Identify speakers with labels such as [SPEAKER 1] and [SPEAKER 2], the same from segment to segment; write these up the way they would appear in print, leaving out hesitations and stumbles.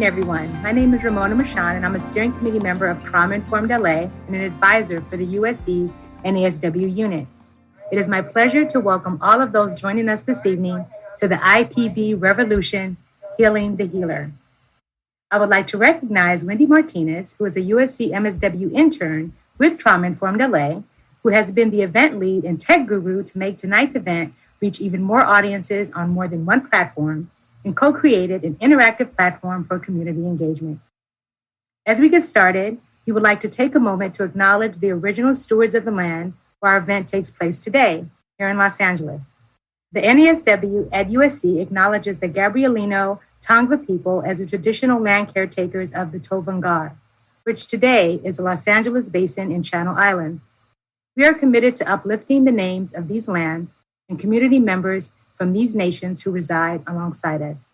[SPEAKER 1] evening, everyone. My name is Ramona Mashan, and I'm a steering committee member of Trauma-Informed LA and an advisor for the USC's NASW unit. It is my pleasure to welcome all of those joining us this evening to the IPV Revolution, Healing the Healer. I would like to recognize Wendy Martinez, who is a USC MSW intern with Trauma-Informed LA, who has been the event lead and tech guru to make tonight's event reach even more audiences on more than one platform, and co-created an interactive platform for community engagement. As we get started, we would like to take a moment to acknowledge the original stewards of the land where our event takes place today, here in Los Angeles. The NASW at USC acknowledges the Gabrielino Tongva people as the traditional land caretakers of the Tovangar, which today is the Los Angeles Basin and Channel Islands. We are committed to uplifting the names of these lands and community members from these nations who reside alongside us.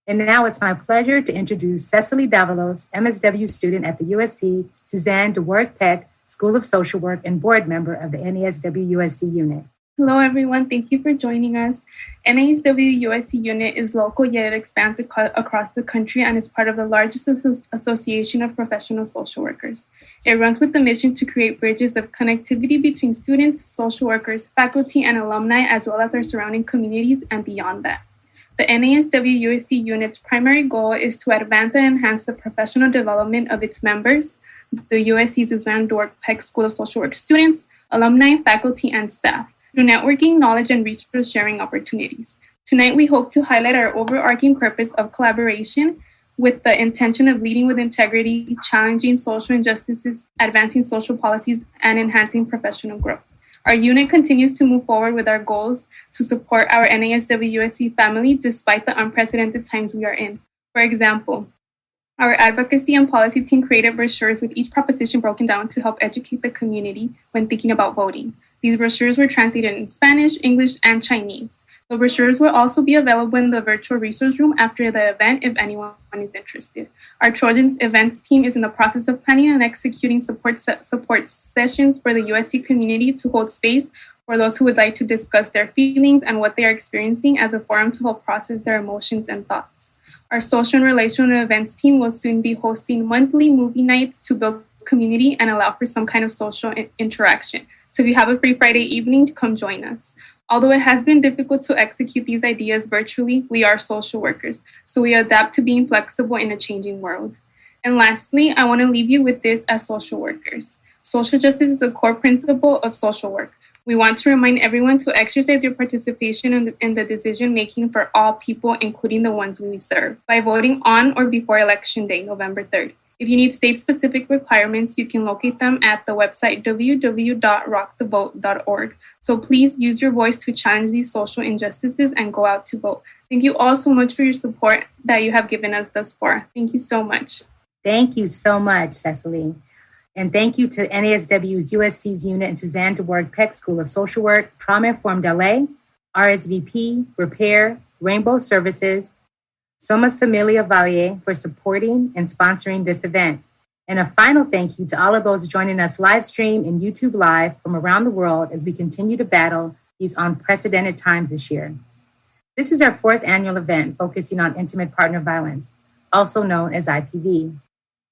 [SPEAKER 1] And now it's my pleasure to introduce Cecily Davalos, MSW student at the USC Suzanne DeWerck Peck School of Social Work and board member of the NASW USC unit.
[SPEAKER 2] Hello, everyone. Thank you for joining us. NASW USC unit is local, yet it expands across the country and is part of the largest association of professional social workers. It runs with the mission to create bridges of connectivity between students, social workers, faculty, and alumni, as well as our surrounding communities and beyond that. The NASW USC unit's primary goal is to advance and enhance the professional development of its members, the USC Suzanne DeWerck Peck School of Social Work students, alumni, faculty, and staff, through networking, knowledge, and resource sharing opportunities. Tonight, we hope to highlight our overarching purpose of collaboration with the intention of leading with integrity, challenging social injustices, advancing social policies, and enhancing professional growth. Our unit continues to move forward with our goals to support our NASW USC family despite the unprecedented times we are in. For example, our advocacy and policy team created brochures with each proposition broken down to help educate the community when thinking about voting. These brochures were translated in Spanish, English, and Chinese. The brochures will also be available in the virtual resource room after the event if anyone is interested. Our Trojans events team is in the process of planning and executing support sessions for the USC community to hold space for those who would like to discuss their feelings and what they are experiencing as a forum to help process their emotions and thoughts. Our social and relational events team will soon be hosting monthly movie nights to build community and allow for some kind of social interaction. So if you have a free Friday evening, come join us. Although it has been difficult to execute these ideas virtually, we are social workers, so we adapt to being flexible in a changing world. And lastly, I want to leave you with this as social workers. Social justice is a core principle of social work. We want to remind everyone to exercise your participation in the decision-making for all people, including the ones we serve, by voting on or before Election Day, November 3rd. If you need state-specific requirements, you can locate them at the website www.rockthevote.org. So please use your voice to challenge these social injustices and go out to vote. Thank you all so much for your support that you have given us thus far. Thank you so much.
[SPEAKER 1] Thank you so much, Cecily. And thank you to NASW's USC's unit and Suzanne DeWerck Peck School of Social Work, Trauma-Informed LA, RSVP, Repair, Rainbow Services, Somos Familia Valle for supporting and sponsoring this event. And a final thank you to all of those joining us live stream and YouTube Live from around the world as we continue to battle these unprecedented times this year. This is our fourth annual event focusing on intimate partner violence, also known as IPV.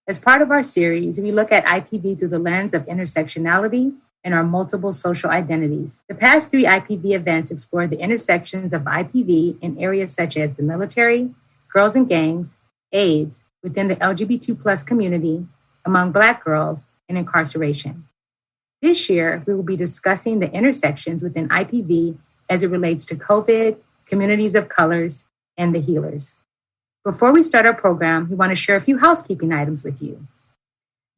[SPEAKER 1] As part of our series, we look at IPV through the lens of intersectionality and our multiple social identities. The past three IPV events explored the intersections of IPV in areas such as the military, girls and gangs, AIDS, within the LGBT+ community, among Black girls, and incarceration. This year, we will be discussing the intersections within IPV as it relates to COVID, communities of colors, and the healers. Before we start our program, we want to share a few housekeeping items with you.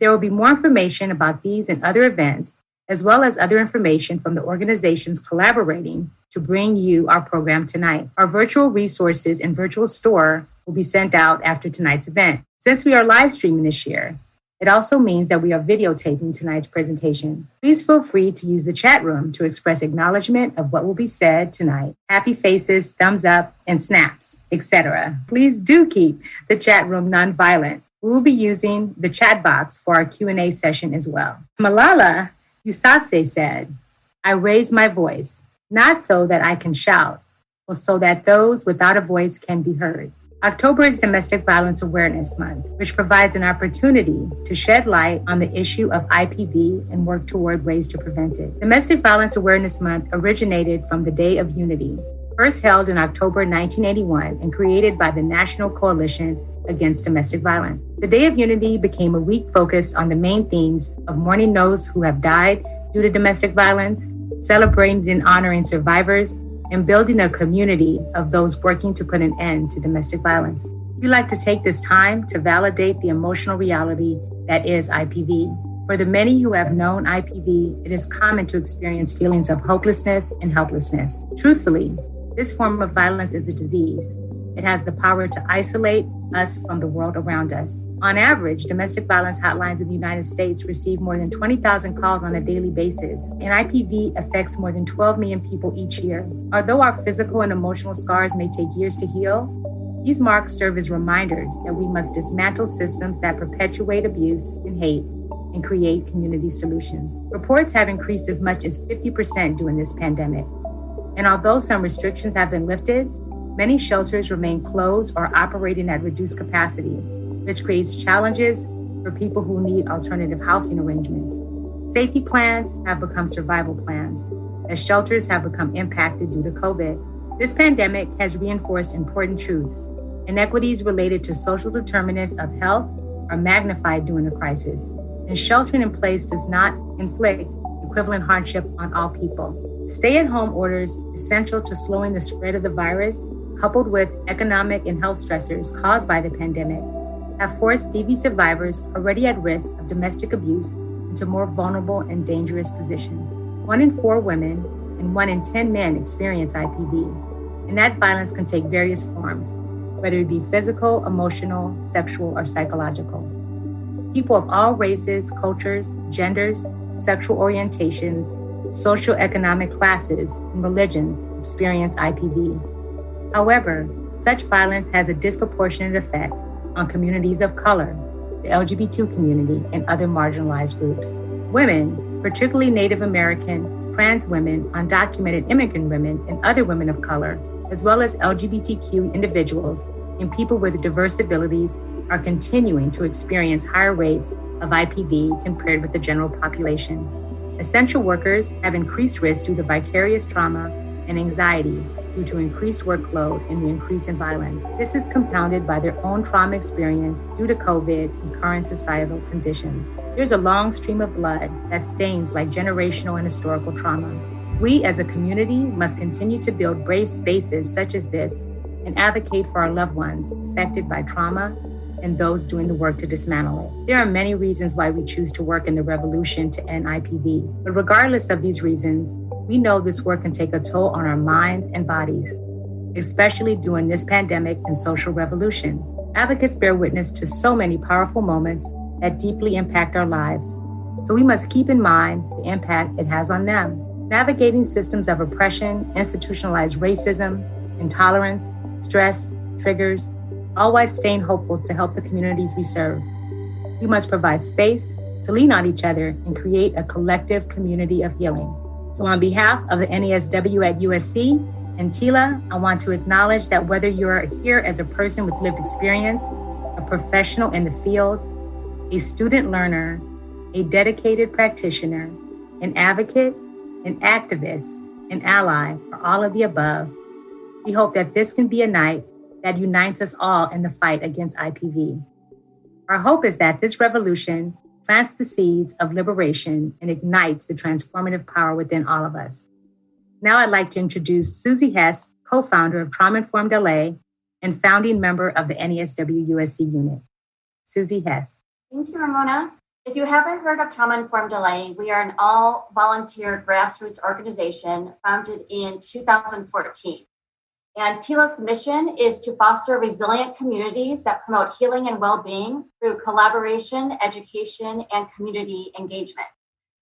[SPEAKER 1] There will be more information about these and other events, as well as other information from the organizations collaborating to bring you our program tonight. Our virtual resources and virtual store will be sent out after tonight's event. Since we are live streaming this year, it also means that we are videotaping tonight's presentation. Please feel free to use the chat room to express acknowledgement of what will be said tonight. Happy faces, thumbs up, and snaps, etc. Please do keep the chat room nonviolent. We will be using the chat box for our Q&A session as well. Malala Yousafzai said, "I raise my voice, not so that I can shout, but so that those without a voice can be heard." October is Domestic Violence Awareness Month, which provides an opportunity to shed light on the issue of IPV and work toward ways to prevent it. Domestic Violence Awareness Month originated from the Day of Unity, first held in October 1981 and created by the National Coalition Against Domestic Violence. The Day of Unity became a week focused on the main themes of mourning those who have died due to domestic violence, celebrating and honoring survivors, and building a community of those working to put an end to domestic violence. We like to take this time to validate the emotional reality that is IPV. For the many who have known IPV, it is common to experience feelings of hopelessness and helplessness. Truthfully, this form of violence is a disease. It has the power to isolate us from the world around us. On average, domestic violence hotlines in the United States receive more than 20,000 calls on a daily basis, and IPV affects more than 12 million people each year. Although our physical and emotional scars may take years to heal, these marks serve as reminders that we must dismantle systems that perpetuate abuse and hate and create community solutions. Reports have increased as much as 50% during this pandemic. And although some restrictions have been lifted, many shelters remain closed or operating at reduced capacity, which creates challenges for people who need alternative housing arrangements. Safety plans have become survival plans, as shelters have become impacted due to COVID. This pandemic has reinforced important truths. Inequities related to social determinants of health are magnified during the crisis, and sheltering in place does not inflict equivalent hardship on all people. Stay-at-home orders, essential to slowing the spread of the virus, coupled with economic and health stressors caused by the pandemic, have forced DV survivors already at risk of domestic abuse into more vulnerable and dangerous positions. 1 in 4 women and 1 in 10 men experience IPV, and that violence can take various forms, whether it be physical, emotional, sexual, or psychological. People of all races, cultures, genders, sexual orientations, socioeconomic classes, and religions experience IPV. However, such violence has a disproportionate effect on communities of color, the LGBT community, and other marginalized groups. Women, particularly Native American, trans women, undocumented immigrant women, and other women of color, as well as LGBTQ individuals and people with diverse abilities, are continuing to experience higher rates of IPV compared with the general population. Essential workers have increased risk due to vicarious trauma and anxiety due to increased workload and the increase in violence. This is compounded by their own trauma experience due to COVID and current societal conditions. There's a long stream of blood that stains like generational and historical trauma. We as a community must continue to build brave spaces such as this and advocate for our loved ones affected by trauma and those doing the work to dismantle it. There are many reasons why we choose to work in the revolution to end IPV, but regardless of these reasons, we know this work can take a toll on our minds and bodies, especially during this pandemic and social revolution. Advocates bear witness to so many powerful moments that deeply impact our lives, so we must keep in mind the impact it has on them. Navigating systems of oppression, institutionalized racism, intolerance, stress, triggers, all while staying hopeful to help the communities we serve. We must provide space to lean on each other and create a collective community of healing. So on behalf of the NASW at USC and TILA, I want to acknowledge that whether you're here as a person with lived experience, a professional in the field, a student learner, a dedicated practitioner, an advocate, an activist, an ally, or all of the above, we hope that this can be a night that unites us all in the fight against IPV. Our hope is that this revolution plants the seeds of liberation and ignites the transformative power within all of us. Now I'd like to introduce Susie Hess, co-founder of Trauma Informed LA and founding member of the NASW USC unit. Susie Hess.
[SPEAKER 3] Thank you, Ramona. If you haven't heard of Trauma Informed LA, we are an all-volunteer grassroots organization founded in 2014. And TILA's mission is to foster resilient communities that promote healing and well-being through collaboration, education, and community engagement.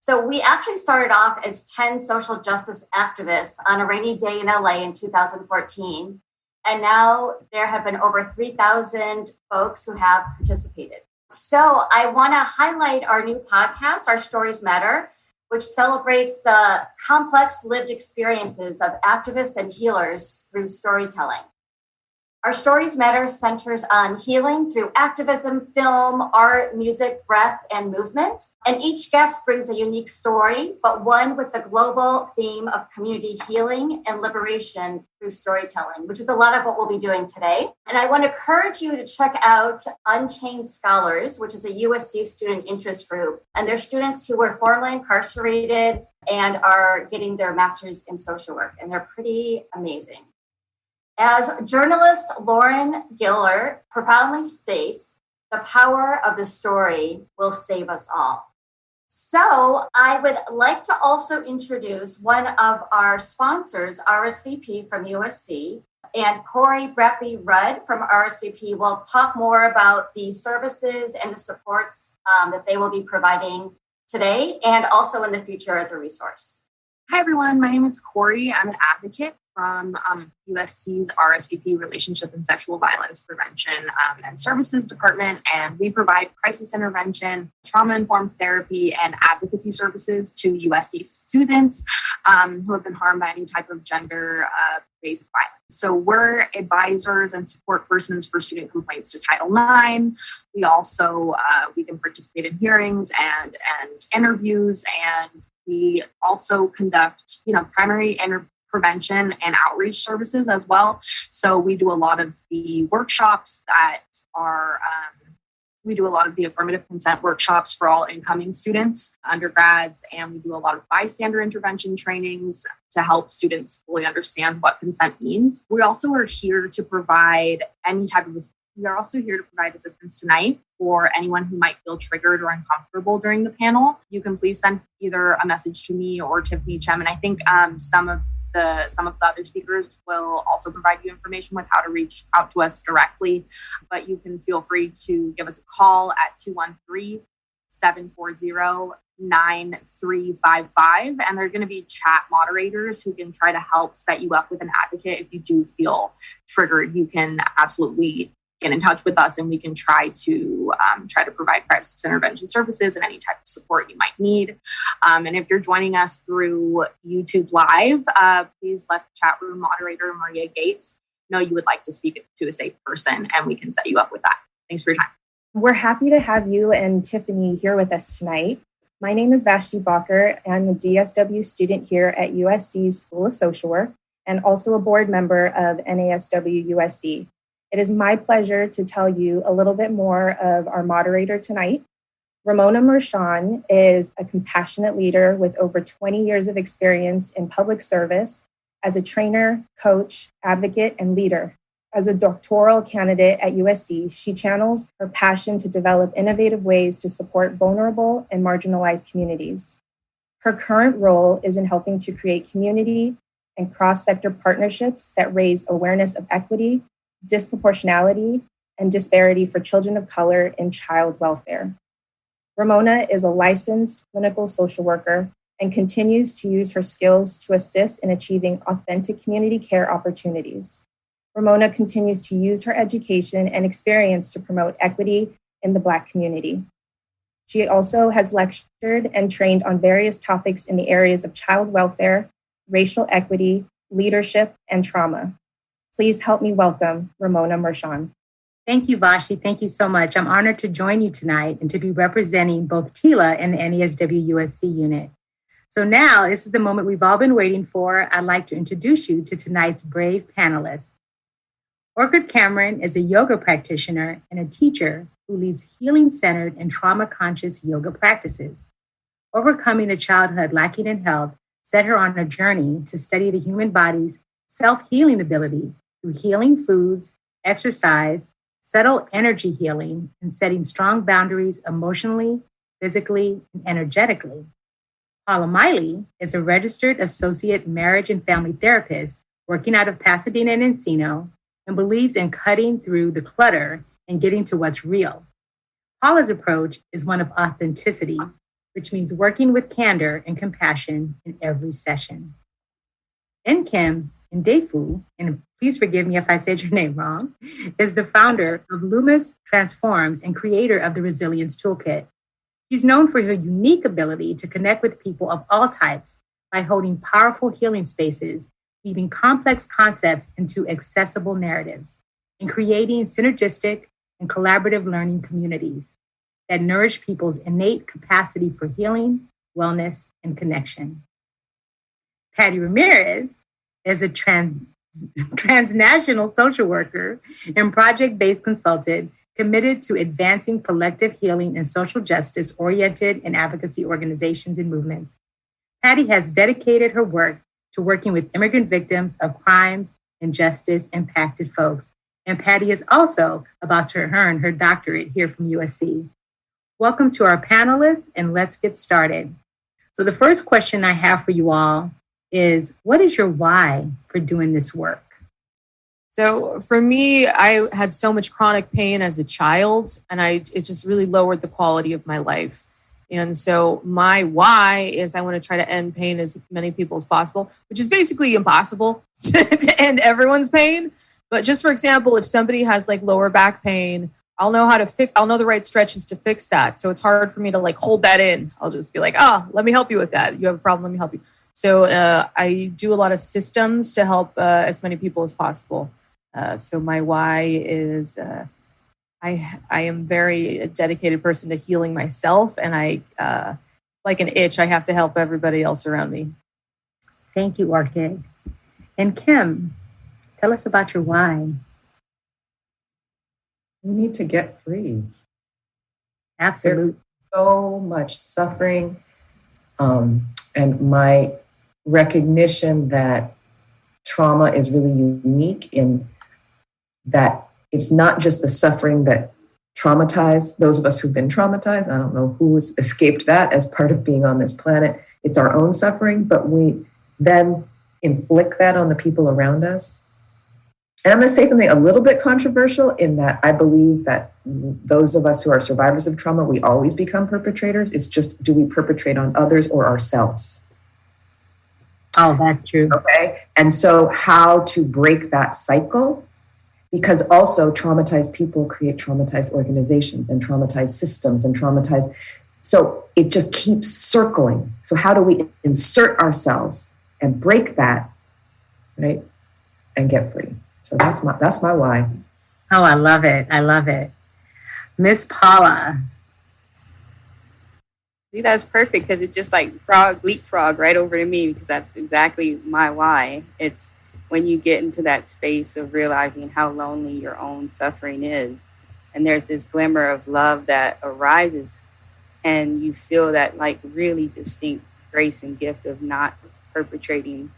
[SPEAKER 3] So we actually started off as 10 social justice activists on a rainy day in LA in 2014. And now there have been over 3,000 folks who have participated. So I want to highlight our new podcast, Our Stories Matter, which celebrates the complex lived experiences of activists and healers through storytelling. Our Stories Matter centers on healing through activism, film, art, music, breath, and movement. And each guest brings a unique story, but one with the global theme of community healing and liberation through storytelling, which is a lot of what we'll be doing today. And I want to encourage you to check out Unchained Scholars, which is a USC student interest group. And they're students who were formerly incarcerated and are getting their master's in social work. And they're pretty amazing. As journalist Lauren Giller profoundly states, the power of the story will save us all. So I would like to also introduce one of our sponsors, RSVP from USC, and Corey Brappy-Rudd from RSVP will talk more about the services and the supports that they will be providing today and also in the future as a resource.
[SPEAKER 4] Hi, everyone. My name is Corey. I'm an advocate from USC's RSVP Relationship and Sexual Violence Prevention and Services Department, and we provide crisis intervention, trauma-informed therapy, and advocacy services to USC students who have been harmed by any type of gender-based violence. So we're advisors and support persons for student complaints to Title IX. We also we can participate in hearings and interviews, and we also conduct, primary prevention and outreach services as well. So we do a lot of the workshops that are, we do a lot of the affirmative consent workshops for all incoming students, undergrads, and we do a lot of bystander intervention trainings to help students fully understand what consent means. We also are here to provide assistance tonight for anyone who might feel triggered or uncomfortable during the panel. You can please send either a message to me or Tiffany Chem, and I think some of the other speakers will also provide you information with how to reach out to us directly. But you can feel free to give us a call at 213-740-9355. And there are going to be chat moderators who can try to help set you up with an advocate. If you do feel triggered, you can absolutely get in touch with us, and we can try to provide crisis intervention services and any type of support you might need. And if you're joining us through YouTube Live, please let the chat room moderator, Maria Gates, know you would like to speak to a safe person, and we can set you up with that. Thanks for your time.
[SPEAKER 5] We're happy to have you and Tiffany here with us tonight. My name is Vashti Bacher. I'm a DSW student here at USC's School of Social Work and also a board member of NASW USC. It is my pleasure to tell you a little bit more of our moderator tonight. Ramona Mershon is a compassionate leader with over 20 years of experience in public service as a trainer, coach, advocate, and leader. As a doctoral candidate at USC, she channels her passion to develop innovative ways to support vulnerable and marginalized communities. Her current role is in helping to create community and cross-sector partnerships that raise awareness of equity, disproportionality, and disparity for children of color in child welfare. Ramona is a licensed clinical social worker and continues to use her skills to assist in achieving authentic community care opportunities. Ramona continues to use her education and experience to promote equity in the Black community. She also has lectured and trained on various topics in the areas of child welfare, racial equity, leadership, and trauma. Please help me welcome Ramona Mershon.
[SPEAKER 1] Thank you, Vashti. Thank you so much. I'm honored to join you tonight and to be representing both TILA and the NASW USC unit. So now, this is the moment we've all been waiting for. I'd like to introduce you to tonight's brave panelists. Orchid Cameron is a yoga practitioner and a teacher who leads healing-centered and trauma-conscious yoga practices. Overcoming a childhood lacking in health set her on a journey to study the human body's self-healing ability through healing foods, exercise, subtle energy healing, and setting strong boundaries emotionally, physically, and energetically. Paula Miley is a registered associate marriage and family therapist working out of Pasadena and Encino, and believes in cutting through the clutter and getting to what's real. Paula's approach is one of authenticity, which means working with candor and compassion in every session. Nkem Ndefu, and please forgive me if I said your name wrong, is the founder of Loomis Transforms and creator of the Resilience Toolkit. She's known for her unique ability to connect with people of all types by holding powerful healing spaces, weaving complex concepts into accessible narratives. in creating synergistic and collaborative learning communities that nourish people's innate capacity for healing, wellness, and connection. Patty Ramirez is a transnational social worker and project-based consultant committed to advancing collective healing and social justice-oriented and advocacy organizations and movements. Patty has dedicated her work to working with immigrant victims of crimes and justice-impacted folks. And Patty is also about to earn her doctorate here from USC. Welcome to our panelists, and let's get started. So the first question I have for you all is, what is your why for doing this work?
[SPEAKER 6] So for me, I had so much chronic pain as a child, and it just really lowered the quality of my life. And so my why is I want to try to end pain as many people as possible, which is basically impossible to end everyone's pain. But just for example, if somebody has like lower back pain, I'll know I'll know the right stretches to fix that. So it's hard for me to like hold that in. I'll just be like, let me help you with that. You have a problem, let me help you. So I do a lot of systems to help as many people as possible. So my why is I am a dedicated person to healing myself, and I like an itch, I have to help everybody else around me.
[SPEAKER 1] Thank you, Orchid. And Kim, tell us about your why.
[SPEAKER 7] We need to get free.
[SPEAKER 1] Absolutely.
[SPEAKER 7] There's so much suffering, and my recognition that trauma is really unique in that it's not just the suffering that traumatized those of us who've been traumatized. I don't know who's escaped that as part of being on this planet. It's our own suffering, but we then inflict that on the people around us. And I'm going to say something a little bit controversial in that I believe that those of us who are survivors of trauma, we always become perpetrators. It's just, do we perpetrate on others or ourselves?
[SPEAKER 1] Oh, that's true.
[SPEAKER 7] Okay. And so how to break that cycle, because also traumatized people create traumatized organizations and traumatized systems and traumatized. So it just keeps circling. So how do we insert ourselves and break that, right? And get free. So that's my why.
[SPEAKER 1] Oh, I love it. I love it. Miss Paula.
[SPEAKER 8] See, that's perfect because it just like leapfrog right over to me, because that's exactly my why. It's when you get into that space of realizing how lonely your own suffering is, and there's this glimmer of love that arises, and you feel that like really distinct grace and gift of not perpetrating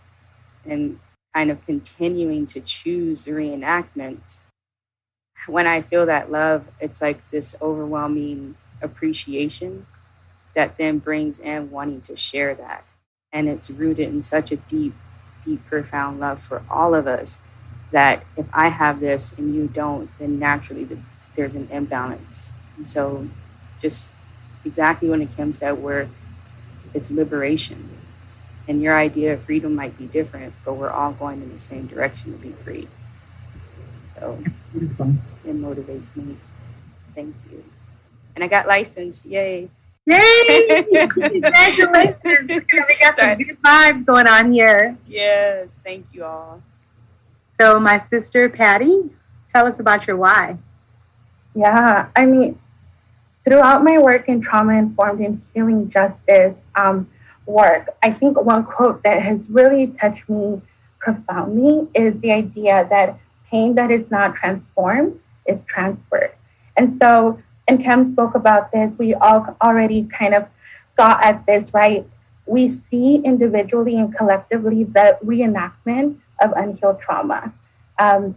[SPEAKER 8] and kind of continuing to choose the reenactments. When I feel that love, it's like this overwhelming appreciation that then brings in wanting to share that. And it's rooted in such a deep, profound love for all of us that if I have this and you don't, then naturally there's an imbalance. And so just exactly when Kim said, where it's liberation. And your idea of freedom might be different, but we're all going in the same direction to be free. So it motivates me. Thank you. And I got licensed. Yay.
[SPEAKER 1] Yay! Congratulations. We got some good vibes going on here.
[SPEAKER 8] Yes. Thank you all.
[SPEAKER 1] So my sister, Patty, tell us about your why.
[SPEAKER 5] Yeah, I mean, throughout my work in trauma-informed and healing justice work, I think one quote that has really touched me profoundly is the idea that pain that is not transformed is transferred. And so, and Kim spoke about this, we all already kind of got at this, right? We see individually and collectively the reenactment of unhealed trauma. And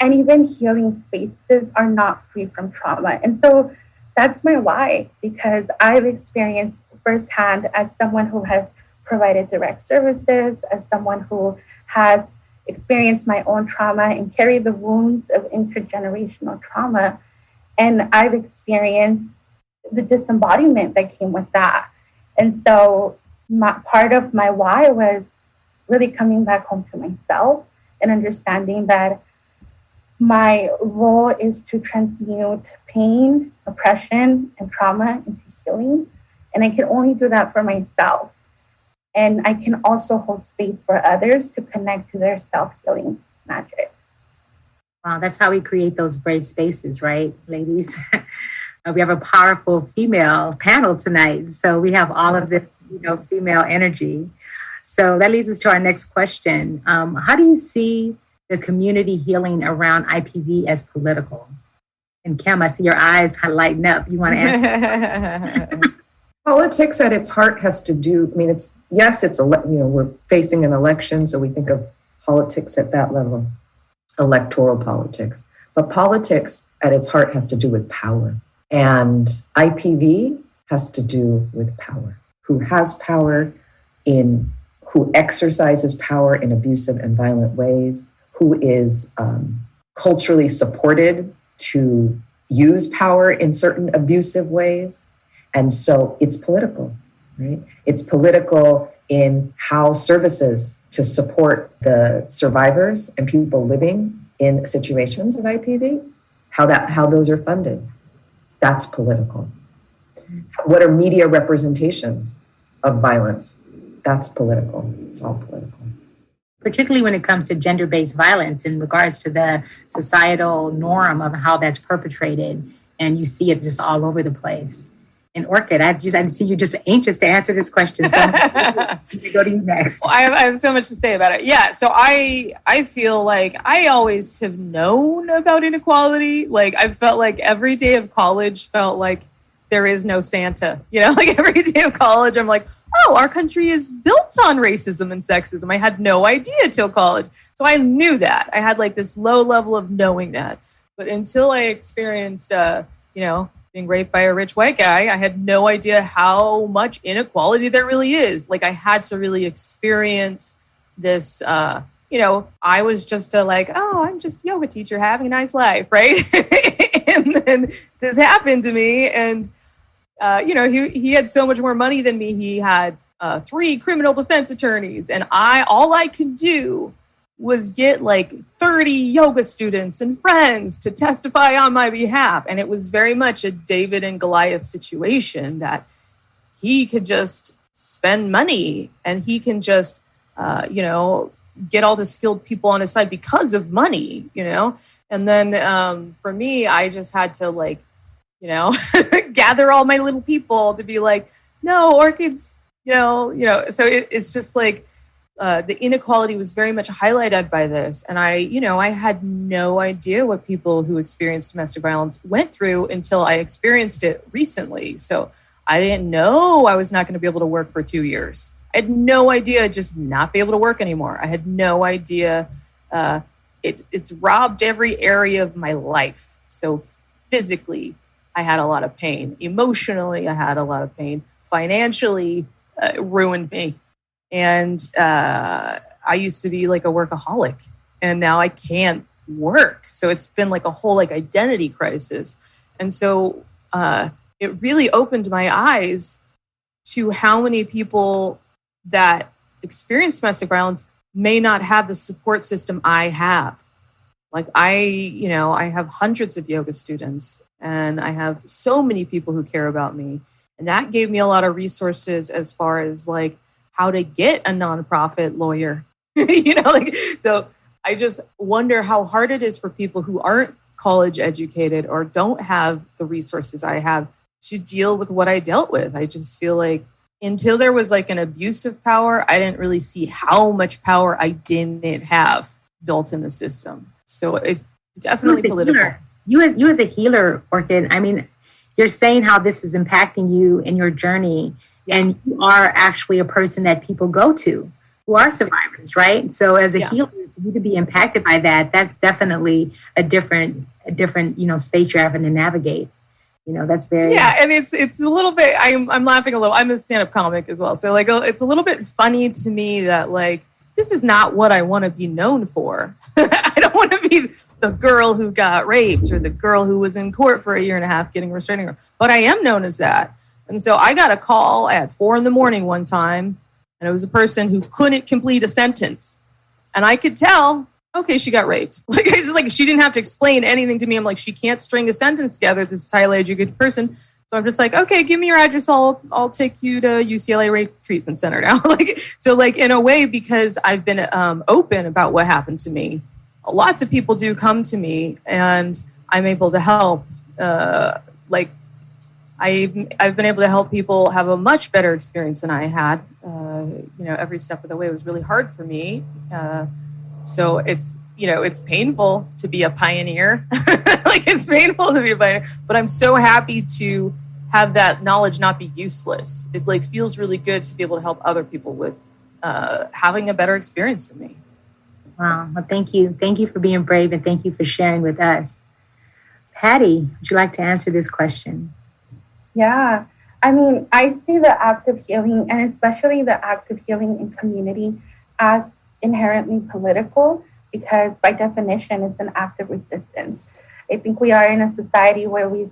[SPEAKER 5] even healing spaces are not free from trauma. And so that's my why, because I've experienced firsthand as someone who has provided direct services, as someone who has experienced my own trauma and carried the wounds of intergenerational trauma. And I've experienced the disembodiment that came with that. And so part of my why was really coming back home to myself and understanding that my role is to transmute pain, oppression, and trauma into healing. And I can only do that for myself. And I can also hold space for others to connect to their self-healing magic.
[SPEAKER 1] Wow, that's how we create those brave spaces, right, ladies? We have a powerful female panel tonight. So we have all of this, female energy. So that leads us to our next question. How do you see the community healing around IPV as political? And Kim, I see your eyes lighting up. You want to answer?
[SPEAKER 7] Politics at its heart has to do, we're facing an election, so we think of politics at that level, electoral politics. But politics at its heart has to do with power. And IPV has to do with power. Who has power, who exercises power in abusive and violent ways, who is culturally supported to use power in certain abusive ways. And so it's political, right? It's political in how services to support the survivors and people living in situations of IPV, how those are funded. That's political. What are media representations of violence? That's political. It's all political.
[SPEAKER 1] Particularly when it comes to gender-based violence in regards to the societal norm of how that's perpetrated. And you see it just all over the place. And Orchid, I see you just anxious to answer this question. So I'm going to go to you next.
[SPEAKER 6] Well, I have so much to say about it. Yeah, so I feel like I always have known about inequality. Like I felt like every day of college felt like there is no Santa. Like every day of college, I'm like, oh, our country is built on racism and sexism. I had no idea till college. So I knew that. I had like this low level of knowing that. But until I experienced, being raped by a rich white guy, I had no idea how much inequality there really is. Like I had to really experience this, I was just I'm just a yoga teacher having a nice life, right? And then this happened to me and, he had so much more money than me. He had 3 criminal defense attorneys and all I could do was get like 30 yoga students and friends to testify on my behalf. And it was very much a David and Goliath situation that he could just spend money and he can just, get all the skilled people on his side because of money, And then for me, I just had to gather all my little people to be like, no, orchids, so it's just like, the inequality was very much highlighted by this. And I had no idea what people who experienced domestic violence went through until I experienced it recently. So I didn't know I was not going to be able to work for 2 years. I had no idea I'd just not be able to work anymore. I had no idea. It's robbed every area of my life. So physically, I had a lot of pain. Emotionally, I had a lot of pain. Financially, it ruined me. And I used to be like a workaholic and now I can't work. So it's been like a whole identity crisis. And so it really opened my eyes to how many people that experience domestic violence may not have the support system I have. Like I have hundreds of yoga students and I have so many people who care about me. And that gave me a lot of resources as far as how to get a nonprofit lawyer, so I just wonder how hard it is for people who aren't college educated or don't have the resources I have to deal with what I dealt with. I just feel like until there was an abuse of power, I didn't really see how much power I didn't have built in the system. So it's definitely political.
[SPEAKER 1] You as a healer, Orchid, you're saying how this is impacting you in your journey. And you are actually a person that people go to who are survivors, right? So as a healer, for you to be impacted by that, that's definitely a different, space you're having to navigate. That's very...
[SPEAKER 6] Yeah, and it's a little bit, I'm laughing a little. I'm a stand-up comic as well. So it's a little bit funny to me that this is not what I want to be known for. I don't want to be the girl who got raped or the girl who was in court for 1.5 years getting a restraining order. But I am known as that. And so I got a call at 4 a.m. one time, and it was a person who couldn't complete a sentence. And I could tell, okay, she got raped. She didn't have to explain anything to me. I'm like, she can't string a sentence together. This is a highly educated person. So I'm just like, okay, give me your address. I'll take you to UCLA Rape Treatment Center now. In a way, because I've been open about what happened to me, lots of people do come to me, and I'm able to help. I've been able to help people have a much better experience than I had. Every step of the way was really hard for me. So it's painful to be a pioneer. It's painful to be a pioneer, but I'm so happy to have that knowledge not be useless. It feels really good to be able to help other people with having a better experience than me.
[SPEAKER 1] Wow. Well, thank you. Thank you for being brave, and thank you for sharing with us. Patty, would you like to answer this question?
[SPEAKER 2] Yeah. I mean, I see the act of healing, and especially the act of healing in community, as inherently political, because by definition, it's an act of resistance. I think we are in a society where we've,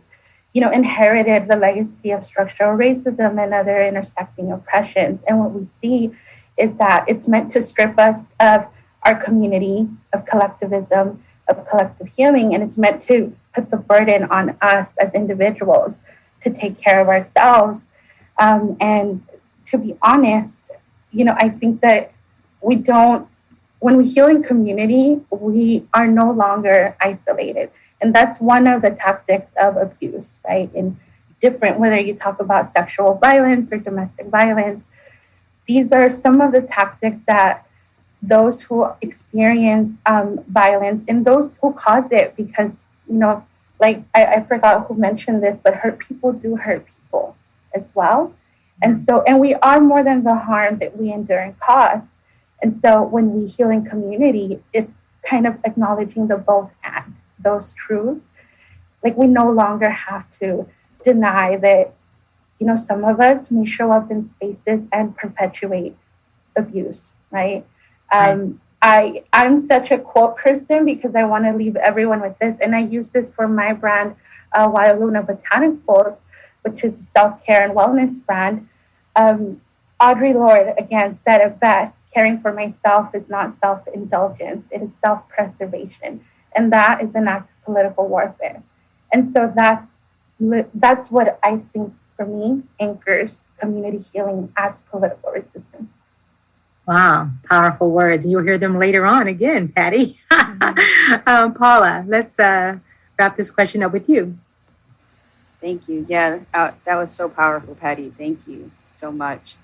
[SPEAKER 2] inherited the legacy of structural racism and other intersecting oppressions. And what we see is that it's meant to strip us of our community, of collectivism, of collective healing, and it's meant to put the burden on us as individuals to take care of ourselves. And to be honest, I think that when we heal in community, we are no longer isolated. And that's one of the tactics of abuse, right? In different, whether you talk about sexual violence or domestic violence, these are some of the tactics that those who experience violence and those who cause it, because, I forgot who mentioned this, but hurt people do hurt people as well. And we are more than the harm that we endure and cause. And so when we heal in community, it's kind of acknowledging the both and those truths. We no longer have to deny that, some of us may show up in spaces and perpetuate abuse, right? I'm such a quote person because I want to leave everyone with this. And I use this for my brand, Wild Luna Botanicals, which is a self-care and wellness brand. Audre Lorde, again, said it best: caring for myself is not self-indulgence, it is self-preservation. And that is an act of political warfare. And so that's what I think, for me, anchors community healing as political resistance.
[SPEAKER 1] Wow, powerful words. You'll hear them later on again, Patty. Paula, let's wrap this question up with you.
[SPEAKER 8] Thank you. Yeah, that was so powerful, Patty. Thank you so much.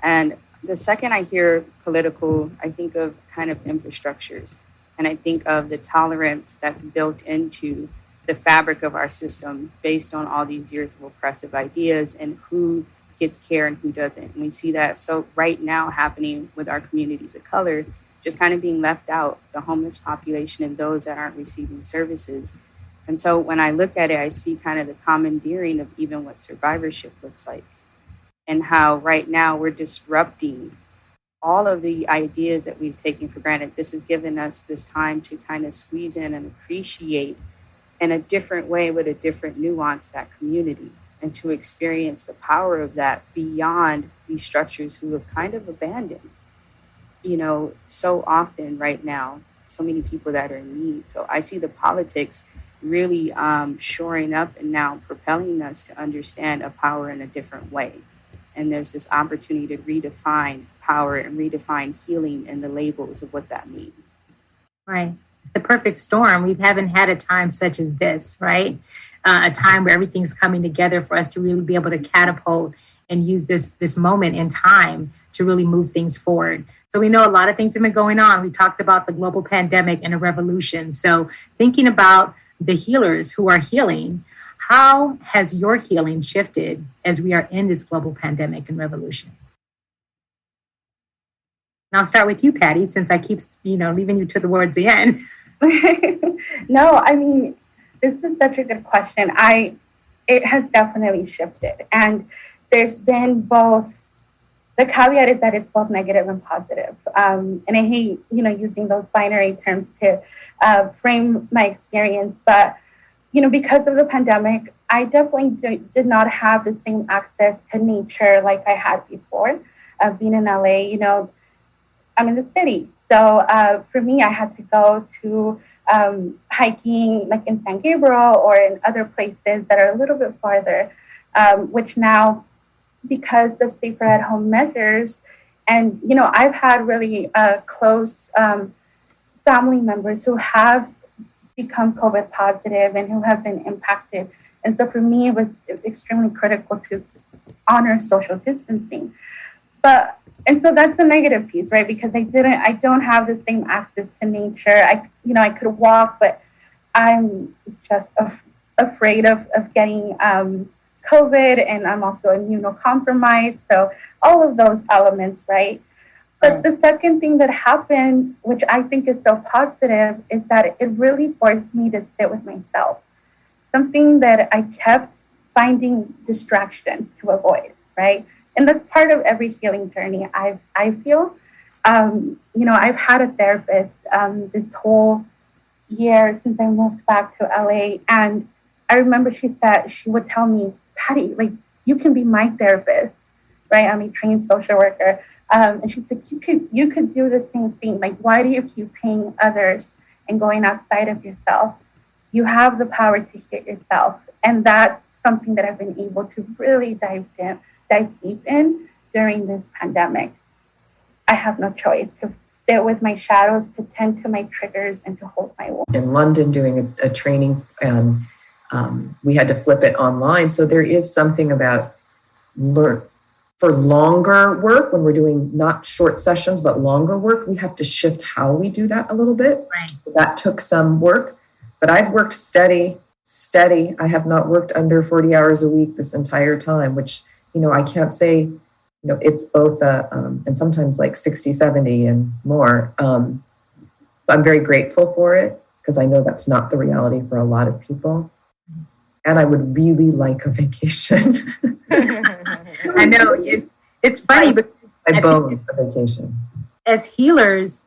[SPEAKER 8] And the second I hear political, I think of kind of infrastructures. And I think of the tolerance that's built into the fabric of our system based on all these years of oppressive ideas and who gets care and who doesn't. And we see that so right now happening with our communities of color, just kind of being left out, the homeless population and those that aren't receiving services. And so when I look at it, I see kind of the commandeering of even what survivorship looks like, and how right now we're disrupting all of the ideas that we've taken for granted. This has given us this time to kind of squeeze in and appreciate in a different way with a different nuance that community, and to experience the power of that beyond these structures who have kind of abandoned, so often right now, so many people that are in need. So I see the politics really shoring up and now propelling us to understand a power in a different way. And there's this opportunity to redefine power and redefine healing and the labels of what that means.
[SPEAKER 1] Right. It's the perfect storm. We haven't had a time such as this, right? A time where everything's coming together for us to really be able to catapult and use this moment in time to really move things forward. So we know a lot of things have been going on. We talked about the global pandemic and a revolution. So thinking about the healers who are healing, how has your healing shifted as we are in this global pandemic and revolution? And I'll start with you, Patty, since I keep, leaving you to the words the end.
[SPEAKER 2] No, I mean, this is such a good question. It has definitely shifted. And there's been both, the caveat is that it's both negative and positive. And I hate, using those binary terms to frame my experience. But, because of the pandemic, I definitely did not have the same access to nature like I had before. Being in LA, I'm in the city. So for me, I had to go to hiking like in San Gabriel or in other places that are a little bit farther, which now, because of safer at home measures, and, I've had really close family members who have become COVID positive and who have been impacted. And so for me, it was extremely critical to honor social distancing. And so that's the negative piece, right? Because I don't have the same access to nature. I could walk, but I'm just afraid of getting COVID, and I'm also immunocompromised. So all of those elements, right? But the second thing that happened, which I think is so positive, is that it really forced me to sit with myself. Something that I kept finding distractions to avoid, right? And that's part of every healing journey. I feel, I've had a therapist this whole year since I moved back to LA, and I remember she would tell me, Patty, like, you can be my therapist, right? I'm a trained social worker. And she's like, you could do the same thing. Like, why do you keep paying others and going outside of yourself? You have the power to hit yourself. And that's something that I've been able to really dive deep in during this pandemic. I have no choice to sit with my shadows, to tend to my triggers, and to hold my wounds.
[SPEAKER 7] In London doing a training, and we had to flip it online. So there is something about for longer work, when we're doing not short sessions, but longer work, we have to shift how we do that a little bit.
[SPEAKER 1] Right.
[SPEAKER 7] That took some work, but I've worked steady. I have not worked under 40 hours a week this entire time, which, I can't say, it's both, and sometimes like 60, 70 and more. I'm very grateful for it, because I know that's not the reality for a lot of people. And I would really like a vacation.
[SPEAKER 1] I know it's funny, but
[SPEAKER 7] my bones a vacation.
[SPEAKER 1] As healers,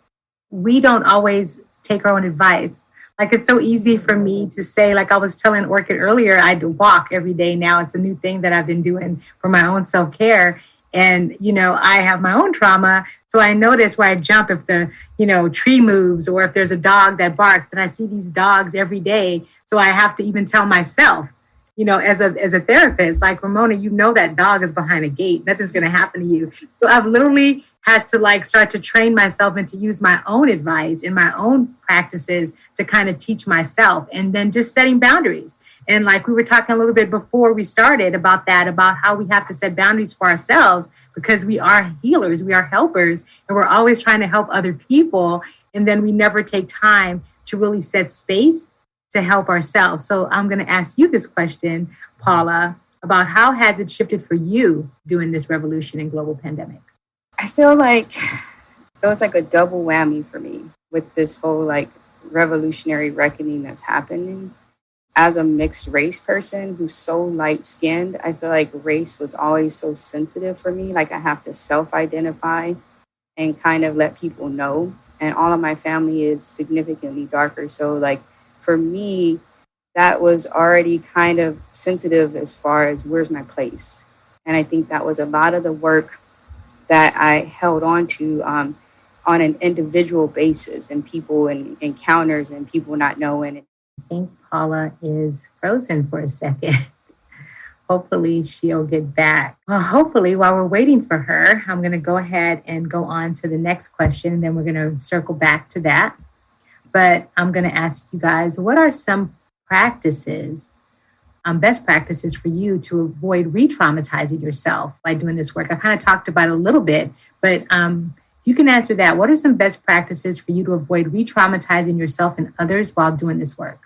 [SPEAKER 1] we don't always take our own advice. Like, it's so easy for me to say, like I was telling Orchid earlier, I walk every day now. It's a new thing that I've been doing for my own self-care. And, I have my own trauma. So I notice where I jump if the, tree moves, or if there's a dog that barks, and I see these dogs every day. So I have to even tell myself, as a therapist, like, Ramona, that dog is behind a gate. Nothing's going to happen to you. So I've literally had to start to train myself and to use my own advice and my own practices to kind of teach myself, and then just setting boundaries. And like we were talking a little bit before we started about how we have to set boundaries for ourselves, because we are healers, we are helpers, and we're always trying to help other people. And then we never take time to really set space to help ourselves. So I'm going to ask you this question, Paula, about how has it shifted for you during this revolution and global pandemic?
[SPEAKER 8] I feel like it was like a double whammy for me with this whole revolutionary reckoning that's happening. As a mixed race person who's so light skinned, I feel like race was always so sensitive for me. Like, I have to self-identify and kind of let people know. And all of my family is significantly darker. So for me, that was already kind of sensitive as far as where's my place. And I think that was a lot of the work that I held on to on an individual basis, and people and encounters and people not knowing.
[SPEAKER 1] I think Paula is frozen for a second. Hopefully she'll get back. Well, hopefully, while we're waiting for her, I'm going to go ahead and go on to the next question, and then we're going to circle back to that. But I'm going to ask you guys, what are some practices, best practices for you to avoid re-traumatizing yourself by doing this work? I kind of talked about it a little bit, but if you can answer that, what are some best practices for you to avoid re-traumatizing yourself and others while doing this work?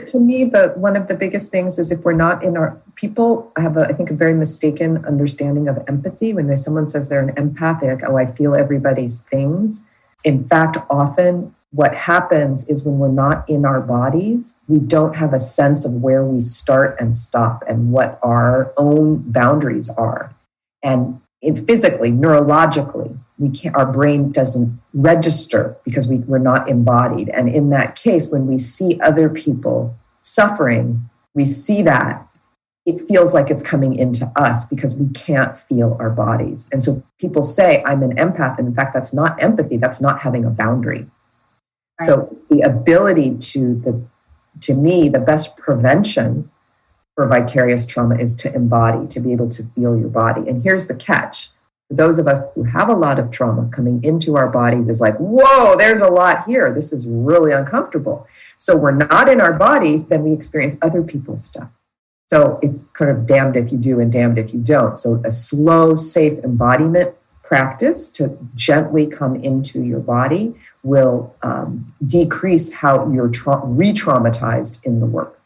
[SPEAKER 7] To me, one of the biggest things is if we're not in our people, I think a very mistaken understanding of empathy. When someone says they're an empath, they're like, oh, I feel everybody's things. In fact, often what happens is when we're not in our bodies, we don't have a sense of where we start and stop and what our own boundaries are. And physically, neurologically, our brain doesn't register because we're not embodied. And in that case, when we see other people suffering, we see that it feels like it's coming into us because we can't feel our bodies. And so people say, I'm an empath. And in fact, that's not empathy. That's not having a boundary. Right. So the ability to me, the best prevention for vicarious trauma is to embody, to be able to feel your body. And here's the catch. those of us who have a lot of trauma coming into our bodies is like, whoa, there's a lot here. This is really uncomfortable. So we're not in our bodies, then we experience other people's stuff. So it's kind of damned if you do and damned if you don't. So a slow, safe embodiment practice to gently come into your body will decrease how you're re-traumatized in the work.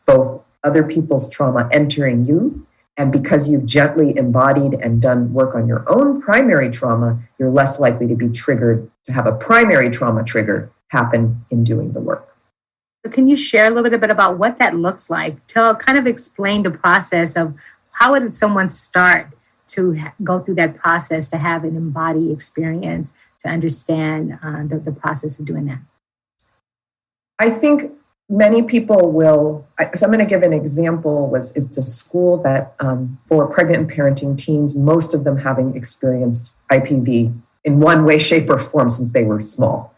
[SPEAKER 7] Both other people's trauma entering you, and because you've gently embodied and done work on your own primary trauma, you're less likely to be triggered, to have a primary trauma trigger happen in doing the work.
[SPEAKER 1] So can you share a little bit about what that looks like? Kind of explain the process of how did someone start to go through that process to have an embodied experience, to understand the process of doing that?
[SPEAKER 7] I think many people will, so I'm going to give an example. It's a school that for pregnant and parenting teens, most of them having experienced IPV in one way, shape, or form since they were small.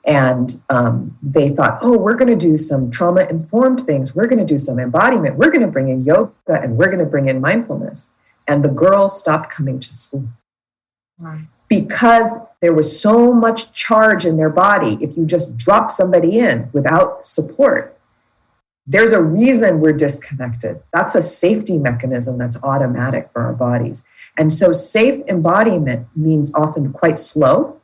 [SPEAKER 7] And they thought, oh, we're going to do some trauma-informed things. We're going to do some embodiment. We're going to bring in yoga and we're going to bring in mindfulness. And the girls stopped coming to school. Wow. Because there was so much charge in their body. If you just drop somebody in without support, there's a reason we're disconnected. That's a safety mechanism that's automatic for our bodies. And so safe embodiment means often quite slow.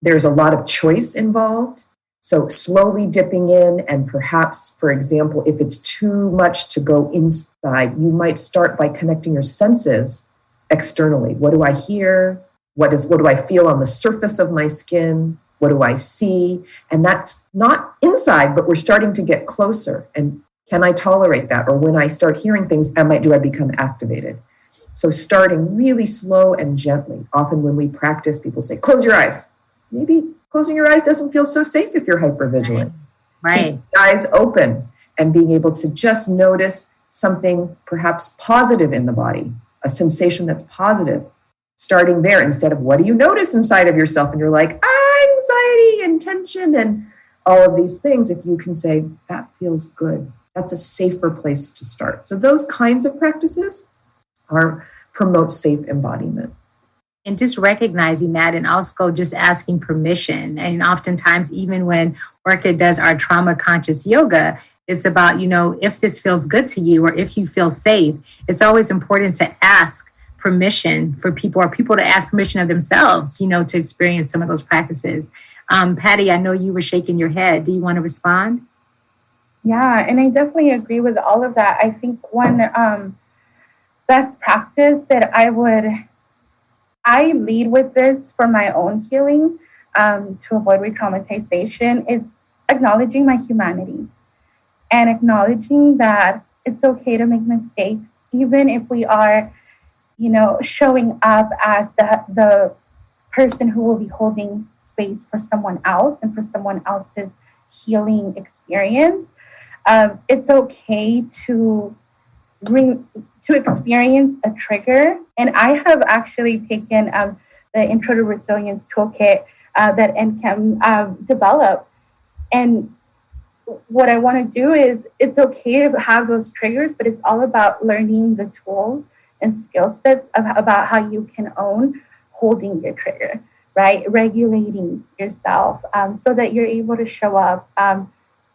[SPEAKER 7] There's a lot of choice involved. So slowly dipping in, and perhaps, for example, if it's too much to go inside, you might start by connecting your senses externally. What do I hear? What do I feel on the surface of my skin? What do I see? And that's not inside, but we're starting to get closer. And can I tolerate that? Or when I start hearing things, do I become activated? So starting really slow and gently. Often when we practice, people say, close your eyes. Maybe closing your eyes doesn't feel so safe if you're hypervigilant.
[SPEAKER 1] Right.
[SPEAKER 7] Keep your eyes open and being able to just notice something perhaps positive in the body, a sensation that's positive. Starting there instead of what do you notice inside of yourself? And you're like, anxiety and tension and all of these things. If you can say, that feels good, that's a safer place to start. So those kinds of practices promote safe embodiment.
[SPEAKER 1] And just recognizing that, and also just asking permission. And oftentimes, even when Orchid does our trauma conscious yoga, it's about, if this feels good to you or if you feel safe, it's always important to ask permission for people, or people to ask permission of themselves, to experience some of those practices. Patty, I know you were shaking your head. Do you want to respond?
[SPEAKER 2] Yeah, and I definitely agree with all of that. I think one best practice that I lead with this for my own healing to avoid re-traumatization is acknowledging my humanity and acknowledging that it's okay to make mistakes, even if we are showing up as the person who will be holding space for someone else and for someone else's healing experience. It's okay to experience a trigger. And I have actually taken the Intro to Resilience toolkit that NCAM developed. And what I want to do is, it's okay to have those triggers, but it's all about learning the tools and skill sets about how you can own holding your trigger, right? Regulating yourself so that you're able to show up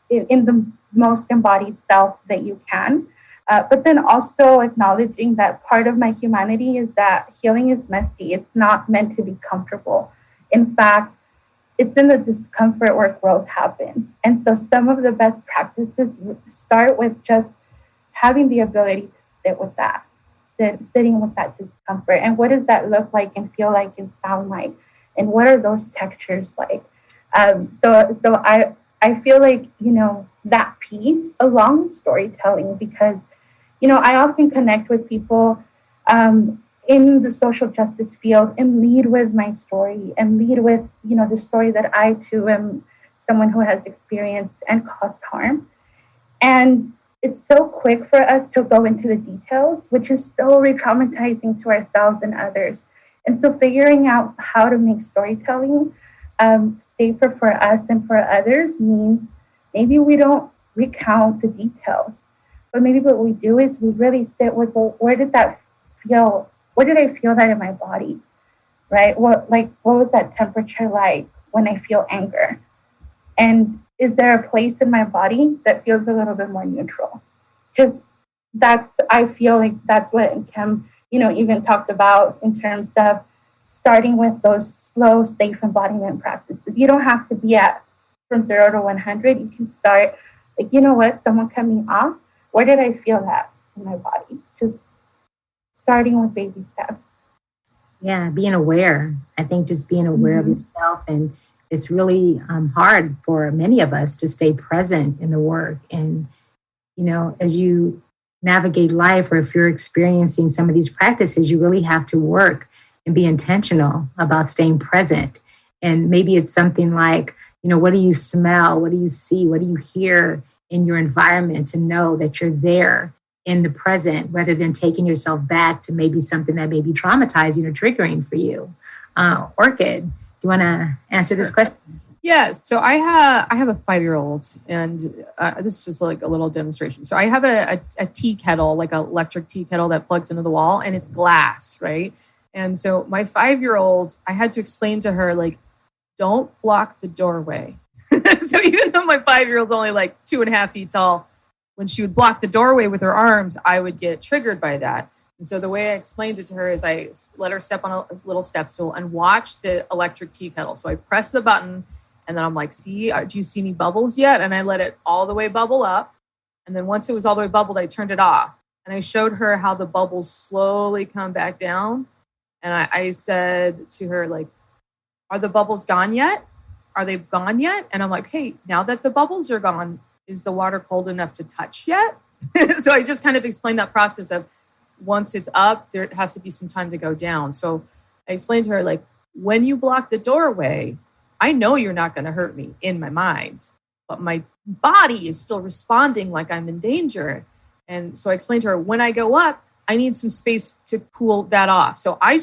[SPEAKER 2] in the most embodied self that you can. But then also acknowledging that part of my humanity is that healing is messy. It's not meant to be comfortable. In fact, it's in the discomfort where growth happens. And so some of the best practices start with just having the ability to sit with that. Sitting with that discomfort, and what does that look like and feel like and sound like, and what are those textures like? So I feel like that piece along with storytelling, because I often connect with people in the social justice field and lead with my story and lead with the story that I too am someone who has experienced and caused harm, and it's so quick for us to go into the details, which is so re-traumatizing to ourselves and others. And so figuring out how to make storytelling safer for us and for others means maybe we don't recount the details, but maybe what we do is we really sit with, well, where did that feel
[SPEAKER 9] Where did I feel that in my body? Right? What was that temperature like when I feel anger? And is there a place in my body that feels a little bit more neutral? I feel like that's what Kim, even talked about in terms of starting with those slow, safe embodiment practices. You don't have to be from 0 to 100. You can start someone cut me off. Where did I feel that in my body? Just starting with baby steps.
[SPEAKER 1] Yeah, being aware. I think just being aware of yourself. And it's really hard for many of us to stay present in the work. And, as you navigate life, or if you're experiencing some of these practices, you really have to work and be intentional about staying present. And maybe it's something like, what do you smell? What do you see? What do you hear in your environment to know that you're there in the present, rather than taking yourself back to maybe something that may be traumatizing or triggering for you? Orchid, do you want to answer this question?
[SPEAKER 6] Yeah, so I have a 5-year-old, and this is just like a little demonstration. So I have a tea kettle, like an electric tea kettle that plugs into the wall, and it's glass, right? And so my 5-year-old, I had to explain to her, like, don't block the doorway. So even though my 5-year-old's only like 2.5 feet tall, when she would block the doorway with her arms, I would get triggered by that. And so the way I explained it to her is I let her step on a little step stool and watch the electric tea kettle. So I press the button, and then I'm like, do you see any bubbles yet? And I let it all the way bubble up. And then once it was all the way bubbled, I turned it off. And I showed her how the bubbles slowly come back down. And I said to her, like, are the bubbles gone yet? Are they gone yet? And I'm like, hey, now that the bubbles are gone, is the water cold enough to touch yet? So I just kind of explained that process of once it's up, there has to be some time to go down. So I explained to her, like, when you block the doorway, I know you're not going to hurt me in my mind, but my body is still responding like I'm in danger. And so I explained to her, when I go up, I need some space to cool that off. So I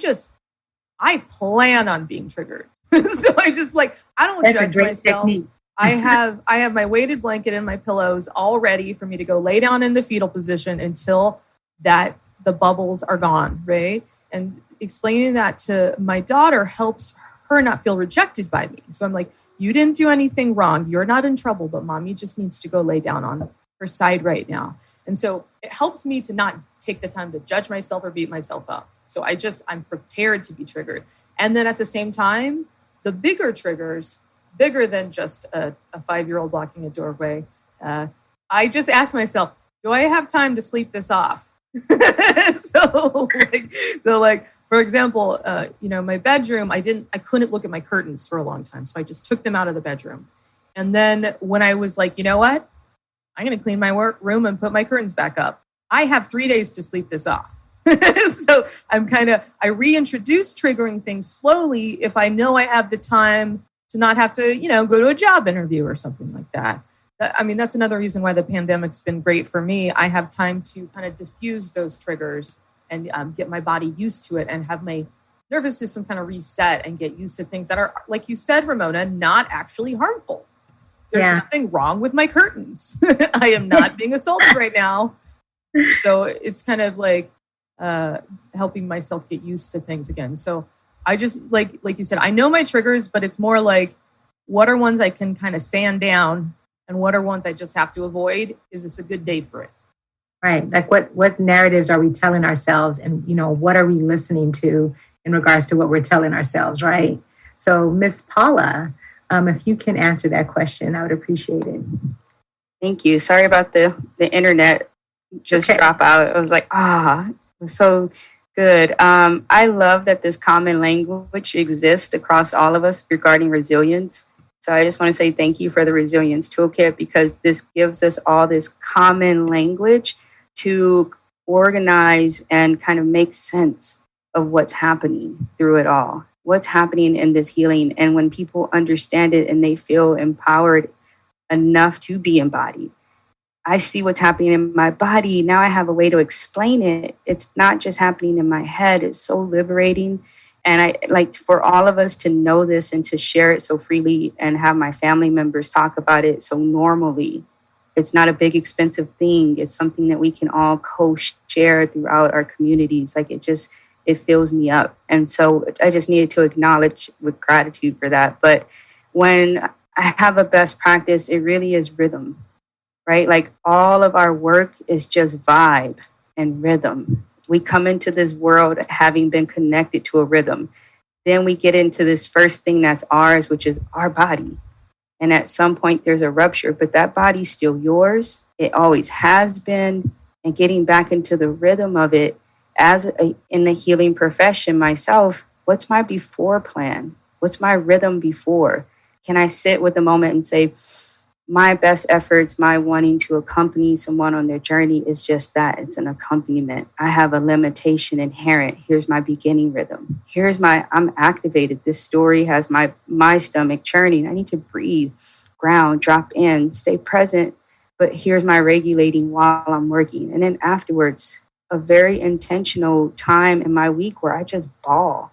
[SPEAKER 6] plan on being triggered. So I just I don't judge myself. Technique. I have my weighted blanket and my pillows all ready for me to go lay down in the fetal position until the bubbles are gone, right? And explaining that to my daughter helps her not feel rejected by me. So I'm like, you didn't do anything wrong. You're not in trouble, but mommy just needs to go lay down on her side right now. And so it helps me to not take the time to judge myself or beat myself up. So I'm prepared to be triggered. And then at the same time, the bigger triggers, bigger than just a 5-year-old blocking a doorway, I just ask myself, do I have time to sleep this off? So for example, my bedroom, I couldn't look at my curtains for a long time. So I just took them out of the bedroom. And then when I was like, you know what? I'm going to clean my room and put my curtains back up. I have 3 days to sleep this off. So I reintroduce triggering things slowly if I know I have the time to not have to, go to a job interview or something like that. That's another reason why the pandemic's been great for me. I have time to kind of diffuse those triggers and get my body used to it and have my nervous system kind of reset and get used to things that are, like you said, Ramona, not actually harmful. There's nothing wrong with my curtains. I am not being assaulted right now. So it's kind of like helping myself get used to things again. So I just, like you said, I know my triggers, but it's more like, what are ones I can kind of sand down and what are ones I just have to avoid? Is this a good day for it?
[SPEAKER 1] Right. Like what narratives are we telling ourselves, and, what are we listening to in regards to what we're telling ourselves, right? So Miss Paula, if you can answer that question, I would appreciate it.
[SPEAKER 8] Thank you. Sorry about the internet just drop out. I was like, it was so good. I love that this common language exists across all of us regarding resilience. So I just want to say thank you for the Resilience Toolkit, because this gives us all this common language to organize and kind of make sense of what's happening through it all, what's happening in this healing. And when people understand it and they feel empowered enough to be embodied, I see what's happening in my body. Now I have a way to explain it. It's not just happening in my head. It's so liberating. And I like for all of us to know this and to share it so freely and have my family members talk about it so normally. It's not a big, expensive thing. It's something that we can all co-share throughout our communities. Like it it fills me up. And so I just needed to acknowledge with gratitude for that. But when I have a best practice, it really is rhythm, right? Like all of our work is just vibe and rhythm. We come into this world having been connected to a rhythm. Then we get into this first thing that's ours, which is our body. And at some point there's a rupture, but that body's still yours. It always has been. And getting back into the rhythm of it in the healing profession myself, what's my before plan? What's my rhythm before? Can I sit with a moment and say, my best efforts, my wanting to accompany someone on their journey is just that. It's an accompaniment. I have a limitation inherent. Here's my beginning rhythm. I'm activated. This story has my stomach churning. I need to breathe, ground, drop in, stay present. But here's my regulating while I'm working. And then afterwards, a very intentional time in my week where I just bawl,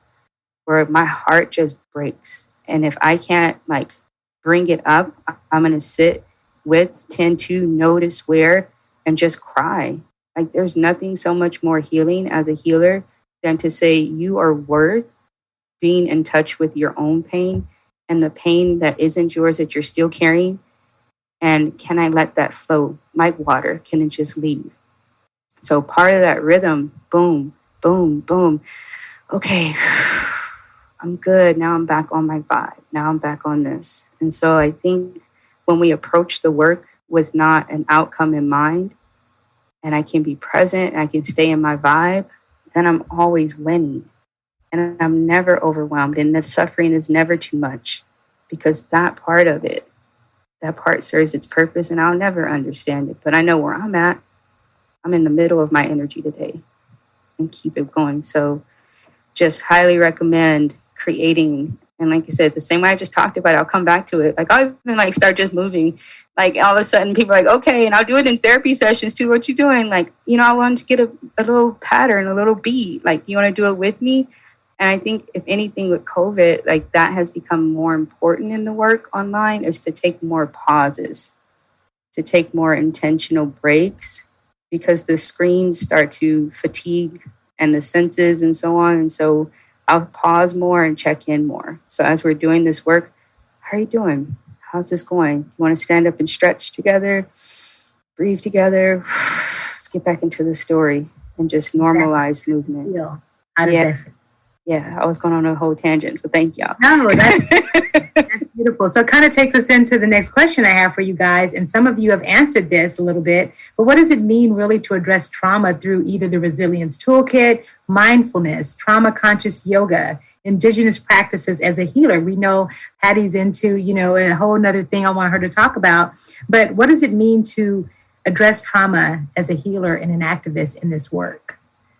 [SPEAKER 8] where my heart just breaks. And if I can't bring it up, I'm going to tend to notice where, and just cry. Like there's nothing so much more healing as a healer than to say you are worth being in touch with your own pain and the pain that isn't yours that you're still carrying. And can I let that flow like water? Can it just leave? So part of that rhythm, boom, boom, boom. Okay, I'm good. Now I'm back on my vibe. Now I'm back on this. And so I think when we approach the work with not an outcome in mind, and I can be present, and I can stay in my vibe, then I'm always winning. And I'm never overwhelmed. And the suffering is never too much, because that part of it, that part serves its purpose, and I'll never understand it. But I know where I'm at. I'm in the middle of my energy today, and keep it going. So just highly recommend creating. And like I said, the same way I just talked about, I'll come back to it. Like I'll even start just moving. Like all of a sudden people are like, okay, and I'll do it in therapy sessions too. What you doing? Like, I want to get a little pattern, a little beat. Like, you want to do it with me? And I think if anything with COVID, that has become more important in the work online, is to take more pauses, to take more intentional breaks, because the screens start to fatigue and the senses and so on. And so I'll pause more and check in more. So as we're doing this work, how are you doing? How's this going? You want to stand up and stretch together, breathe together? Let's get back into the story and just normalize movement.
[SPEAKER 1] How does that feel?
[SPEAKER 8] Yeah, I was going on a whole tangent, so thank y'all.
[SPEAKER 1] No, that's beautiful. So it kind of takes us into the next question I have for you guys. And some of you have answered this a little bit, but what does it mean really to address trauma through either the Resilience Toolkit, mindfulness, trauma-conscious yoga, indigenous practices as a healer? We know Patty's into, a whole nother thing I want her to talk about. But what does it mean to address trauma as a healer and an activist in this work?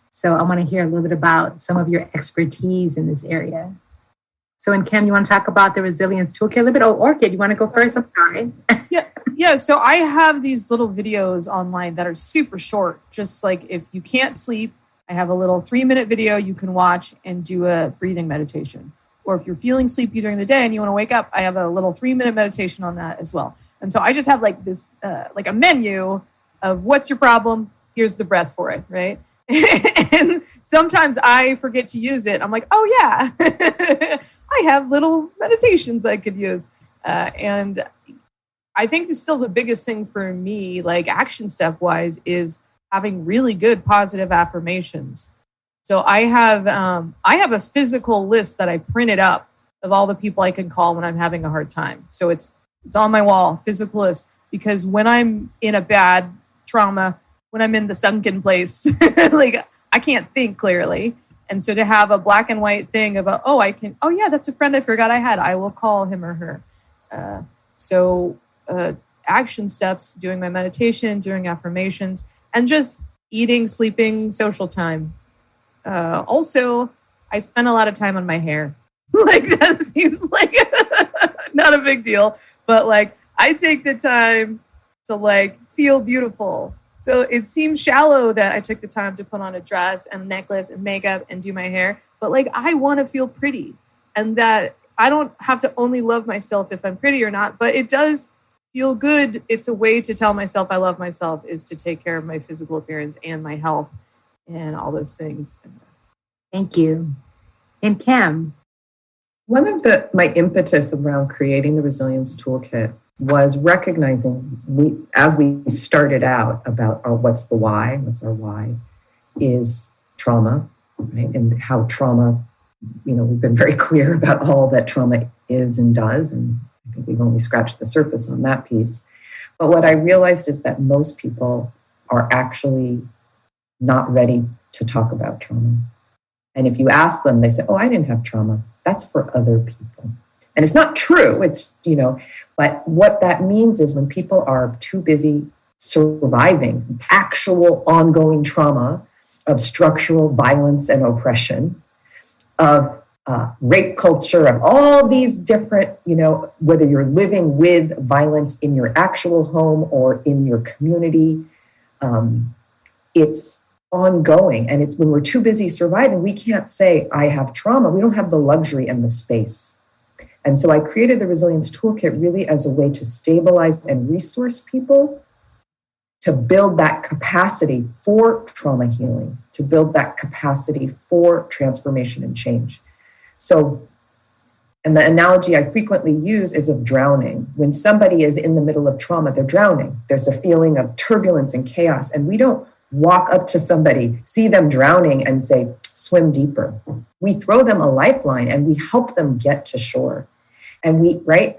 [SPEAKER 1] So I want to hear a little bit about some of your expertise in this area. So, and Kim, you want to talk about the Resilience Toolkit a little bit? Oh, Orchid, you want to go first? I'm sorry.
[SPEAKER 6] Yeah. So I have these little videos online that are super short. Just like if you can't sleep, I have a little 3-minute video you can watch and do a breathing meditation. Or if you're feeling sleepy during the day and you want to wake up, I have a little 3-minute meditation on that as well. And so I just have this, a menu of what's your problem? Here's the breath for it, right? And sometimes I forget to use it. I'm like, oh yeah, I have little meditations I could use. And I think still the biggest thing for me, action step wise, is having really good positive affirmations. So I have a physical list that I printed up of all the people I can call when I'm having a hard time. So it's on my wall, physical list, because when I'm in a bad trauma, when I'm in the sunken place, I can't think clearly. And so to have a black and white thing about, that's a friend I forgot I had, I will call him or her. So action steps, doing my meditation, doing affirmations, and just eating, sleeping, social time. Also, I spend a lot of time on my hair. That seems like not a big deal, but I take the time to feel beautiful. So it seems shallow that I took the time to put on a dress and a necklace and makeup and do my hair. But I want to feel pretty, and that I don't have to only love myself if I'm pretty or not, but it does feel good. It's a way to tell myself I love myself, is to take care of my physical appearance and my health and all those things.
[SPEAKER 1] Thank you. And Kim?
[SPEAKER 7] One of my impetus around creating the Resilience Toolkit was recognizing as we started out about what's our why, is trauma, right? And how trauma, we've been very clear about all that trauma is and does, and I think we've only scratched the surface on that piece. But what I realized is that most people are actually not ready to talk about trauma. And if you ask them, they say, oh, I didn't have trauma. That's for other people. And it's not true. It's, but what that means is when people are too busy surviving actual ongoing trauma of structural violence and oppression, of rape culture, of all these different, whether you're living with violence in your actual home or in your community, it's ongoing. And it's when we're too busy surviving, we can't say, I have trauma. We don't have the luxury and the space. And so I created the Resilience Toolkit really as a way to stabilize and resource people, to build that capacity for trauma healing, to build that capacity for transformation and change. So, and the analogy I frequently use is of drowning. When somebody is in the middle of trauma, they're drowning. There's a feeling of turbulence and chaos, and we don't walk up to somebody, see them drowning, and say, swim deeper. We throw them a lifeline and we help them get to shore. And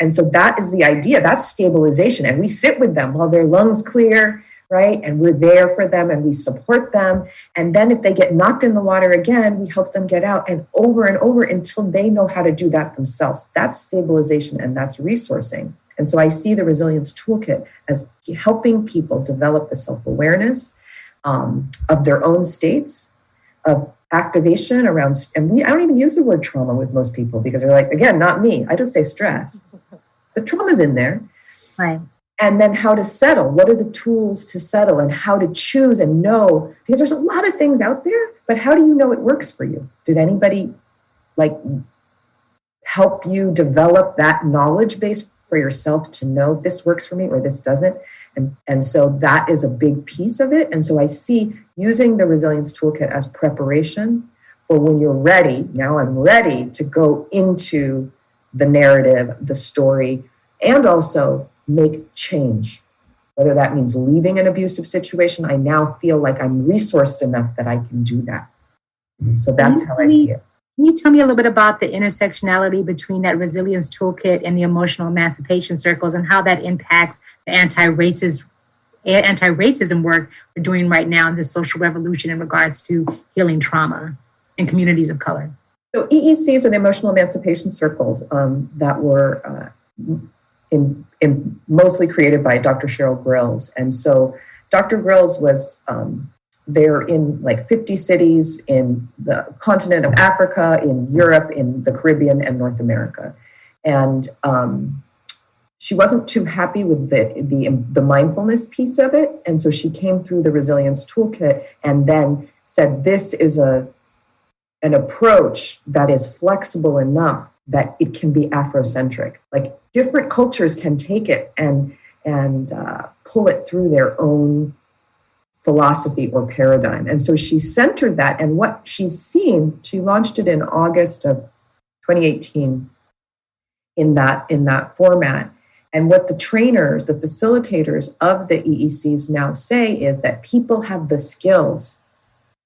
[SPEAKER 7] and so that is the idea, that's stabilization. And we sit with them while their lungs clear, right? And we're there for them and we support them. And then if they get knocked in the water again, we help them get out, and over until they know how to do that themselves. That's stabilization and that's resourcing. And so I see the Resilience Toolkit as helping people develop the self-awareness of their own states, of activation around, and I don't even use the word trauma with most people because they're like, again, not me. I just say stress. But trauma's in there.
[SPEAKER 1] Right.
[SPEAKER 7] And then how to settle. What are the tools to settle and how to choose and know? Because there's a lot of things out there, but how do you know it works for you? Did anybody help you develop that knowledge base for yourself to know this works for me or this doesn't? And so that is a big piece of it. And so I see using the Resilience Toolkit as preparation for when you're ready. Now I'm ready to go into the narrative, the story, and also make change. Whether that means leaving an abusive situation, I now feel like I'm resourced enough that I can do that. So that's how I see it.
[SPEAKER 1] Can you tell me a little bit about the intersectionality between that Resilience Toolkit and the emotional emancipation circles and how that impacts the anti-racism work we're doing right now in this social revolution in regards to healing trauma in communities of color?
[SPEAKER 7] So EECs are the emotional emancipation circles that were mostly created by Dr. Cheryl Grills. And so Dr. Grills was they're in 50 cities in the continent of Africa, in Europe, in the Caribbean, and North America. And she wasn't too happy with the mindfulness piece of it. And so she came through the Resilience Toolkit and then said, this is an approach that is flexible enough that it can be Afrocentric. Different cultures can take it and pull it through their own philosophy or paradigm. And so she centered that, and what she's seen, she launched it in August of 2018 in that format. And what the trainers, the facilitators of the EECs now say is that people have the skills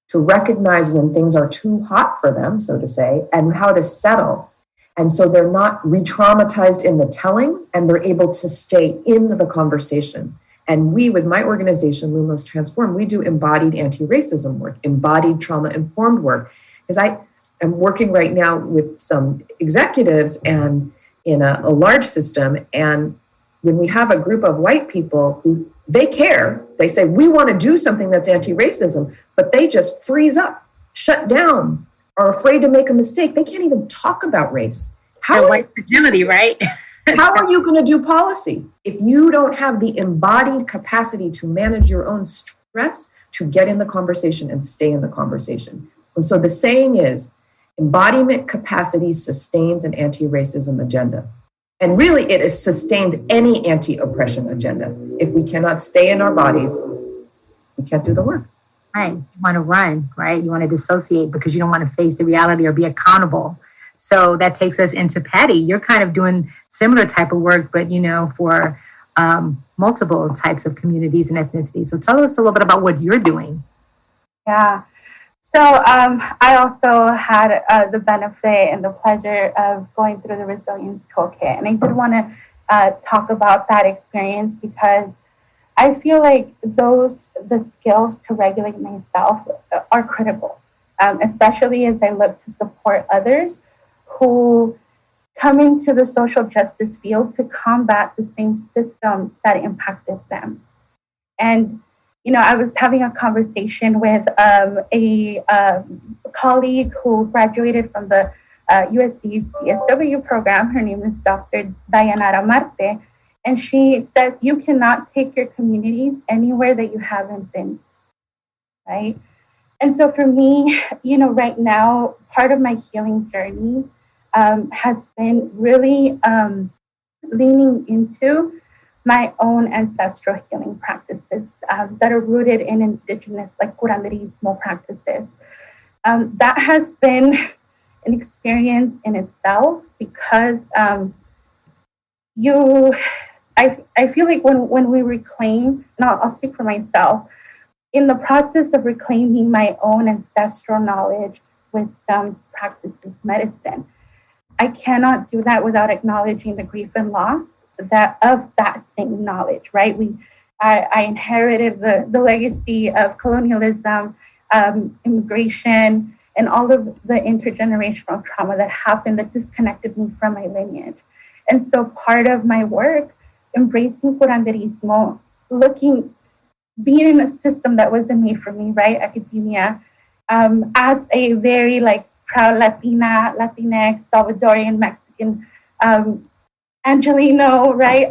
[SPEAKER 7] to recognize when things are too hot for them, so to say, and how to settle. And so they're not re-traumatized in the telling, and they're able to stay in the conversation. And we, with my organization, Lumos Transform, we do embodied anti-racism work, embodied trauma-informed work. Because I am working right now with some executives and in a large system, and when we have a group of white people who, they care, they say, we want to do something that's anti-racism, but they just freeze up, shut down, are afraid to make a mistake. They can't even talk about race.
[SPEAKER 1] How white fragility, right?
[SPEAKER 7] How are you going to do policy if you don't have the embodied capacity to manage your own stress, to get in the conversation and stay in the conversation? And so the saying is, embodiment capacity sustains an anti-racism agenda. And really, it sustains any anti-oppression agenda. If we cannot stay in our bodies, we can't do the work.
[SPEAKER 1] Right. You want to run, right? You want to dissociate because you don't want to face the reality or be accountable. So that takes us into Patty. You're kind of doing similar type of work, but, for multiple types of communities and ethnicities. So tell us a little bit about what you're doing.
[SPEAKER 9] Yeah. So I also had the benefit and the pleasure of going through the Resilience Toolkit. And I did want to talk about that experience because I feel like the skills to regulate myself are critical, especially as I look to support others who come into the social justice field to combat the same systems that impacted them. And I was having a conversation with a colleague who graduated from the USC's DSW program. Her name is Dr. Dayanara Marte. And she says, you cannot take your communities anywhere that you haven't been, right? And so for me, right now, part of my healing journey has been really leaning into my own ancestral healing practices that are rooted in indigenous, like curanderismo practices. That has been an experience in itself because I feel like when we reclaim, now I'll speak for myself, in the process of reclaiming my own ancestral knowledge, wisdom, practices, medicine, I cannot do that without acknowledging the grief and loss of that same knowledge, right? I inherited the legacy of colonialism, immigration, and all of the intergenerational trauma that happened that disconnected me from my lineage. And so part of my work, embracing curanderismo, being in a system that wasn't made for me, right? Academia, as a very proud Latinx, Salvadorian, Mexican, Angelino, right?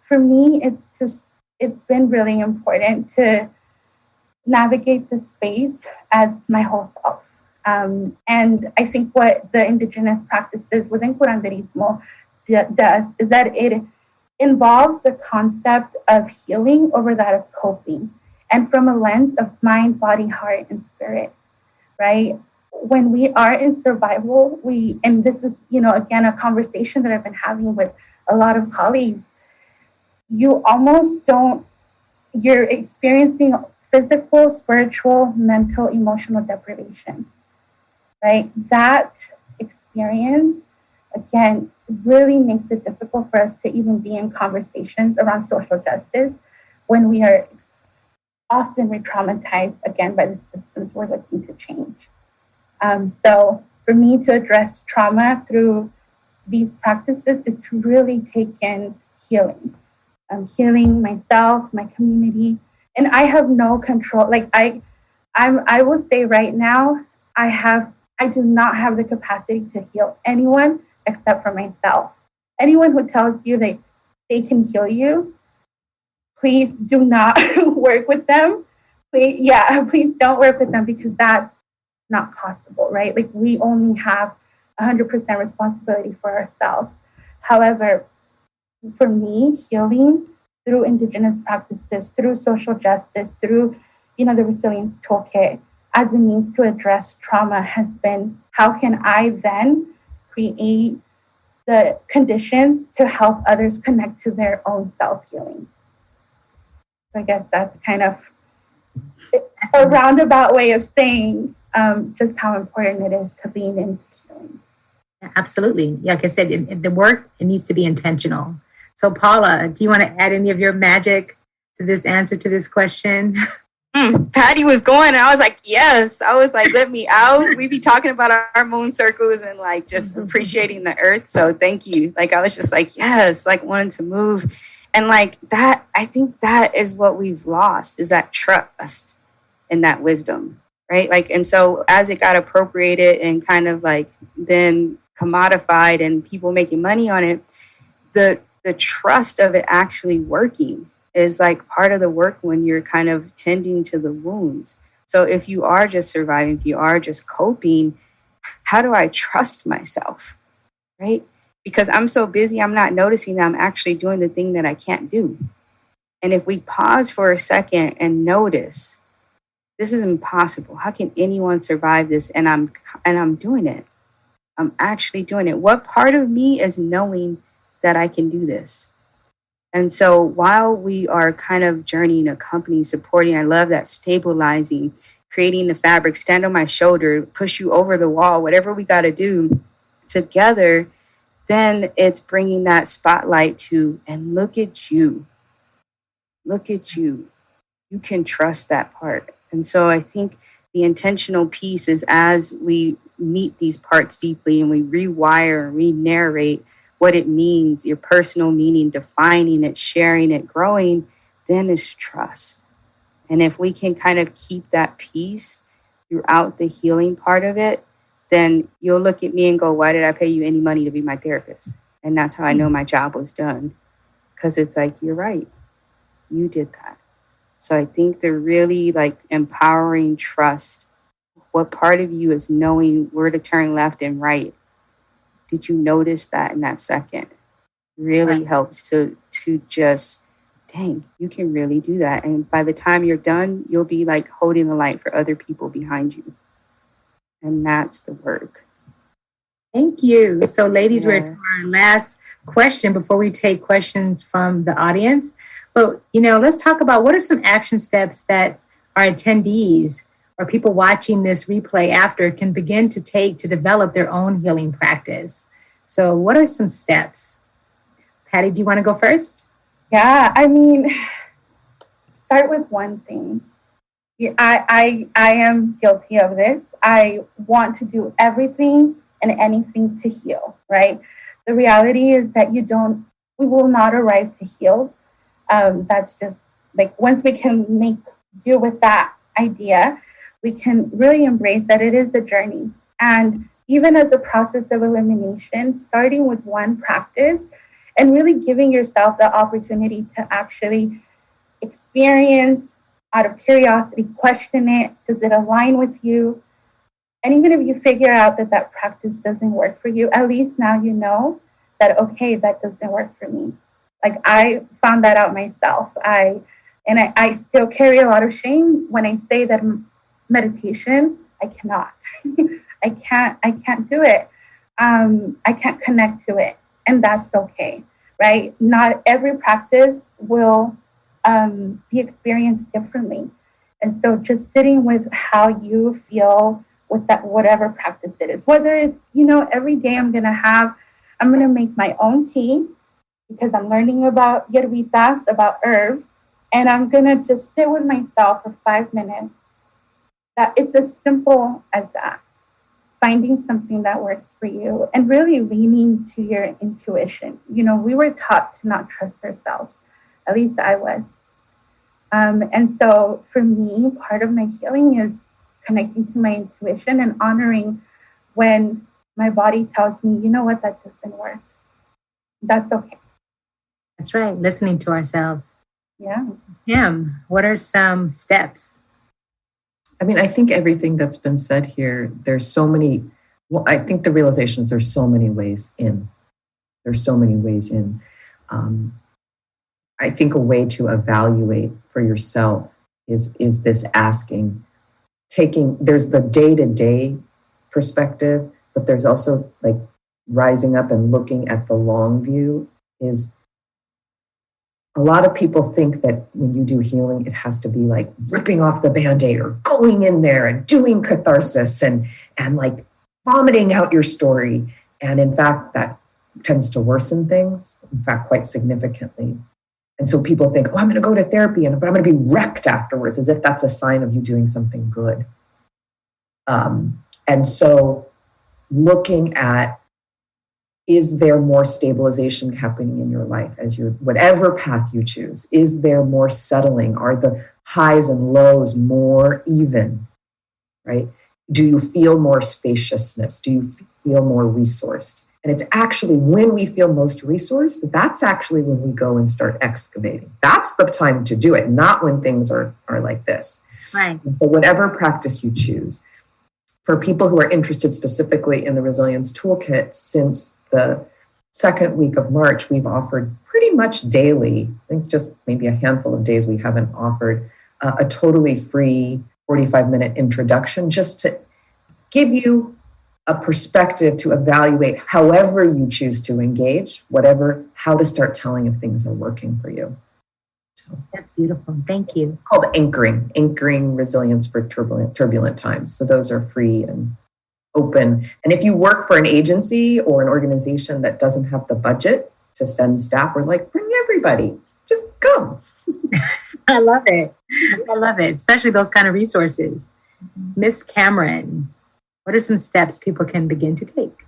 [SPEAKER 9] For me, it's been really important to navigate the space as my whole self. And I think what the indigenous practices within curanderismo does is that it involves the concept of healing over that of coping, and from a lens of mind, body, heart, and spirit, right? When we are in survival, and this is, again, a conversation that I've been having with a lot of colleagues, you're experiencing physical, spiritual, mental, emotional deprivation, right? That experience, again, really makes it difficult for us to even be in conversations around social justice when we are often re-traumatized, again, by the systems we're looking to change. So for me to address trauma through these practices is to really take in healing. Healing myself, my community, and I have no control. I will say right now, I do not have the capacity to heal anyone except for myself. Anyone who tells you that they can heal you, please do not work with them. Please don't work with them because that's not possible, right? We only have 100% responsibility for ourselves. However, for me, healing through indigenous practices, through social justice, through, the Resilience Toolkit as a means to address trauma has been, how can I then create the conditions to help others connect to their own self-healing? I guess that's kind of a roundabout way of saying just how important it is to lean into healing.
[SPEAKER 1] Absolutely. Like I said, the work, it needs to be intentional. So Paula, do you want to add any of your magic to this answer to this question?
[SPEAKER 8] Patty was going and I was like, yes. I was like, let me out. We be talking about our moon circles and just appreciating the earth. So thank you. I was just like, yes, wanting to move. And that, I think that is what we've lost, is that trust and that wisdom, right? And so as it got appropriated and kind of then commodified and people making money on it, the trust of it actually working is part of the work when you're kind of tending to the wounds. So if you are just surviving, if you are just coping, how do I trust myself, right? Because I'm so busy, I'm not noticing that I'm actually doing the thing that I can't do. And if we pause for a second and notice, this is impossible. How can anyone survive this? And I'm doing it. I'm actually doing it. What part of me is knowing that I can do this? And so while we are kind of journeying a company, supporting, I love that, stabilizing, creating the fabric, stand on my shoulder, push you over the wall, whatever we got to do together, then it's bringing that spotlight to, and look at you. Look at you. You can trust that part. And so I think the intentional piece is, as we meet these parts deeply and we rewire and re-narrate what it means, your personal meaning, defining it, sharing it, growing, then is trust. And if we can kind of keep that piece throughout the healing part of it, then you'll look at me and go, why did I pay you any money to be my therapist? And that's how I know my job was done. Because it's like, you're right. You did that. So I think they're really like empowering trust. What part of you is knowing where to turn left and right? Did you notice that in that second? Really helps to just, dang, you can really do that. And by the time you're done, you'll be like holding the light for other people behind you. And that's the work.
[SPEAKER 1] Thank you. So ladies, we're to our last question before we take questions from the audience. But, let's talk about what are some action steps that our attendees or people watching this replay after can begin to take to develop their own healing practice. So what are some steps? Patty, do you want to go first?
[SPEAKER 9] Yeah, start with one thing. I am guilty of this. I want to do everything and anything to heal, right? The reality is that we will not arrive to heal. That's just like, once we can deal with that idea, we can really embrace that it is a journey. And even as a process of elimination, starting with one practice and really giving yourself the opportunity to actually experience, out of curiosity, question it. Does it align with you? And even if you figure out that practice doesn't work for you, at least now you know that, okay, that doesn't work for me. Like, I found that out myself. I still carry a lot of shame when I say that meditation, I cannot. I can't do it. I can't connect to it. And that's okay, right? Not every practice will be experienced differently. And so just sitting with how you feel with that, whatever practice it is, whether it's, every day I'm going to make my own tea because I'm learning about hierbitas, about herbs, and I'm going to just sit with myself for 5 minutes. That it's as simple as that. Finding something that works for you and really leaning to your intuition. We were taught to not trust ourselves. At least I was. And so for me, part of my healing is connecting to my intuition and honoring when my body tells me, you know what, that doesn't work. That's okay.
[SPEAKER 1] That's right. Listening to ourselves.
[SPEAKER 9] Yeah.
[SPEAKER 1] Kim, what are some steps?
[SPEAKER 7] I think everything that's been said here, there's so many, I think the realization is there's so many ways in. There's so many ways in. I think a way to evaluate for yourself is this asking, there's the day-to-day perspective, but there's also like rising up and looking at the long view. Is a lot of people think that when you do healing, it has to be like ripping off the Band-Aid or going in there and doing catharsis and like vomiting out your story. And in fact, that tends to worsen things, in fact, quite significantly. And so people think, I'm going to go to therapy, but I'm going to be wrecked afterwards, as if that's a sign of you doing something good. And so looking at, is there more stabilization happening in your life as whatever path you choose? Is there more settling? Are the highs and lows more even, right? Do you feel more spaciousness? Do you feel more resourced? And it's actually when we feel most resourced, that's actually when we go and start excavating. That's the time to do it, not when things are like this.
[SPEAKER 1] Right.
[SPEAKER 7] So whatever practice you choose. For people who are interested specifically in the Resilience Toolkit, since the second week of March, we've offered pretty much daily, I think just maybe a handful of days we haven't offered, a totally free 45-minute introduction just to give you a perspective to evaluate however you choose to engage, how to start telling if things are working for you. So
[SPEAKER 1] that's beautiful. Thank you.
[SPEAKER 7] Called anchoring resilience for turbulent times. So those are free and open. And if you work for an agency or an organization that doesn't have the budget to send staff, we're like, bring everybody, just come.
[SPEAKER 1] I love it. Especially those kind of resources. Miss Cameron, what are some steps people can begin to take?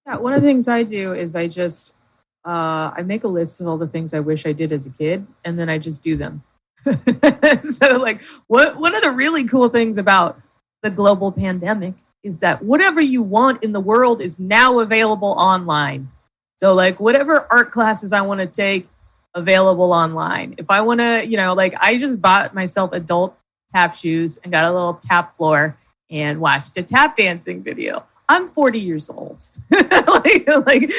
[SPEAKER 6] Yeah, one of the things I do is I make a list of all the things I wish I did as a kid, and then I just do them. So like, one of the really cool things about the global pandemic is that whatever you want in the world is now available online. So like whatever art classes I want to take, available online. If I want to, I just bought myself adult tap shoes and got a little tap floor and watched a tap dancing video. I'm 40 years old. like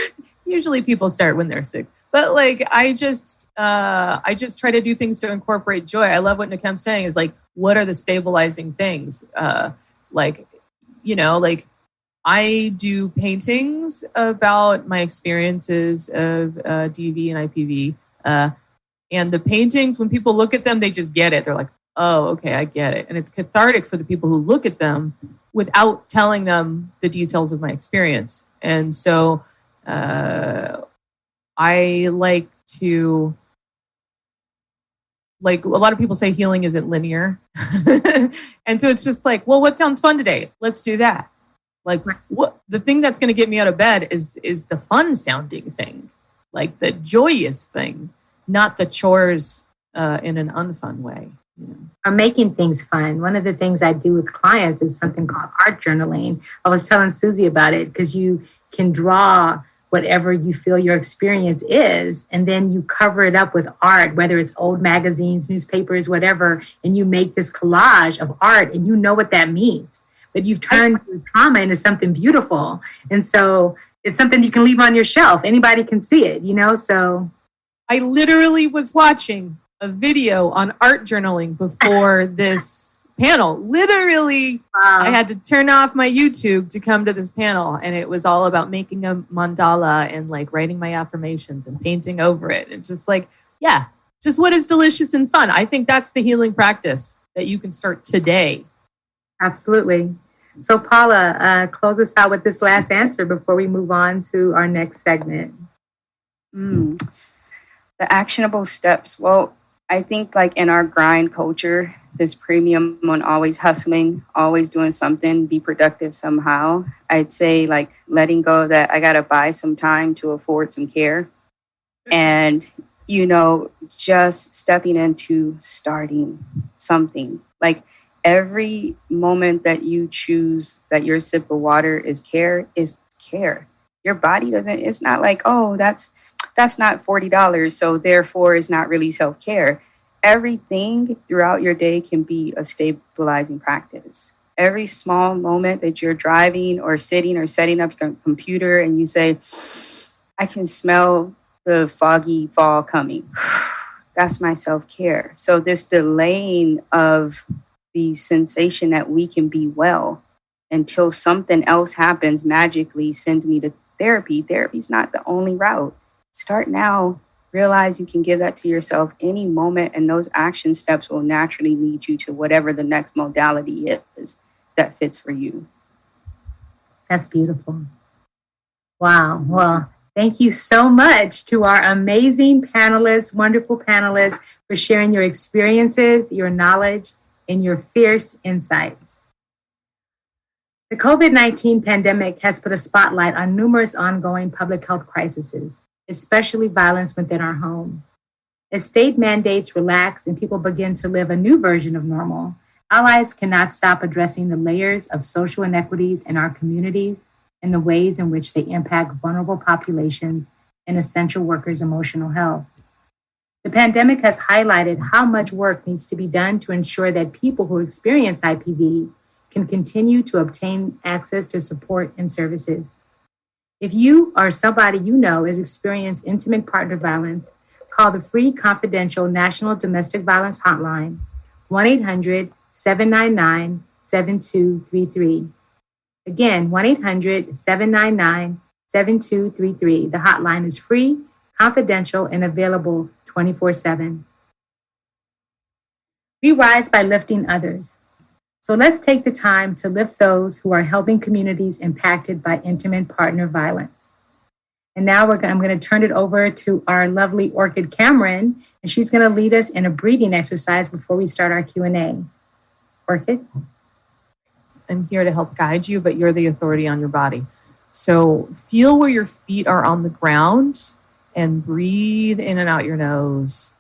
[SPEAKER 6] usually people start when they're 6. But like I just try to do things to incorporate joy. I love what Nikem's saying is like, what are the stabilizing things? I do paintings about my experiences of DV and IPV. And the paintings, when people look at them, they just get it. They're like, oh, okay, I get it. And it's cathartic for the people who look at them without telling them the details of my experience. And so I like to, a lot of people say healing isn't linear. And so it's just like, well, what sounds fun today? Let's do that. Like what the thing that's going to get me out of bed is the fun sounding thing, like the joyous thing, not the chores in an unfun way.
[SPEAKER 1] I'm making things fun. One of the things I do with clients is something called art journaling. I was telling Susie about it because you can draw whatever you feel your experience is, and then you cover it up with art, whether it's old magazines, newspapers, whatever, and you make this collage of art, and you know what that means. But you've turned your trauma into something beautiful. And so it's something you can leave on your shelf. Anybody can see it, so.
[SPEAKER 6] I literally was watching a video on art journaling before this panel. Literally, wow. I had to turn off my YouTube to come to this panel. And it was all about making a mandala and like writing my affirmations and painting over it. It's just like, yeah, just what is delicious and fun. I think that's the healing practice that you can start today.
[SPEAKER 1] Absolutely. So Paula, close us out with this last answer before we move on to our next segment.
[SPEAKER 8] The actionable steps. Well, I think like in our grind culture, this premium on always hustling, always doing something, be productive somehow. I'd say like letting go of that I got to buy some time to afford some care. And, just stepping into starting something. Like every moment that you choose that your sip of water is care. Your body it's not like, oh, that's not $40, so therefore it's not really self-care. Everything throughout your day can be a stabilizing practice. Every small moment that you're driving or sitting or setting up your computer and you say, I can smell the foggy fall coming. That's my self-care. So this delaying of the sensation that we can be well until something else happens magically sends me to therapy. Therapy's not the only route. Start now. Realize you can give that to yourself any moment, and those action steps will naturally lead you to whatever the next modality is that fits for you.
[SPEAKER 1] That's beautiful. Wow. Well, thank you so much to our amazing panelists, wonderful panelists, for sharing your experiences, your knowledge, and your fierce insights. The COVID-19 pandemic has put a spotlight on numerous ongoing public health crises, especially violence within our home. As state mandates relax and people begin to live a new version of normal, allies cannot stop addressing the layers of social inequities in our communities and the ways in which they impact vulnerable populations and essential workers' emotional health. The pandemic has highlighted how much work needs to be done to ensure that people who experience IPV can continue to obtain access to support and services. If you or somebody you know has experienced intimate partner violence, call the free confidential National Domestic Violence Hotline, 1-800 1-800-799-7233. Again, 1-800-799-7233. The hotline is free, confidential, and available 24/7. We rise by lifting others. So let's take the time to lift those who are helping communities impacted by intimate partner violence. And now I'm going to turn it over to our lovely Orchid Cameron, and she's going to lead us in a breathing exercise before we start our Q&A. Orchid?
[SPEAKER 6] I'm here to help guide you, but you're the authority on your body. So feel where your feet are on the ground and breathe in and out your nose.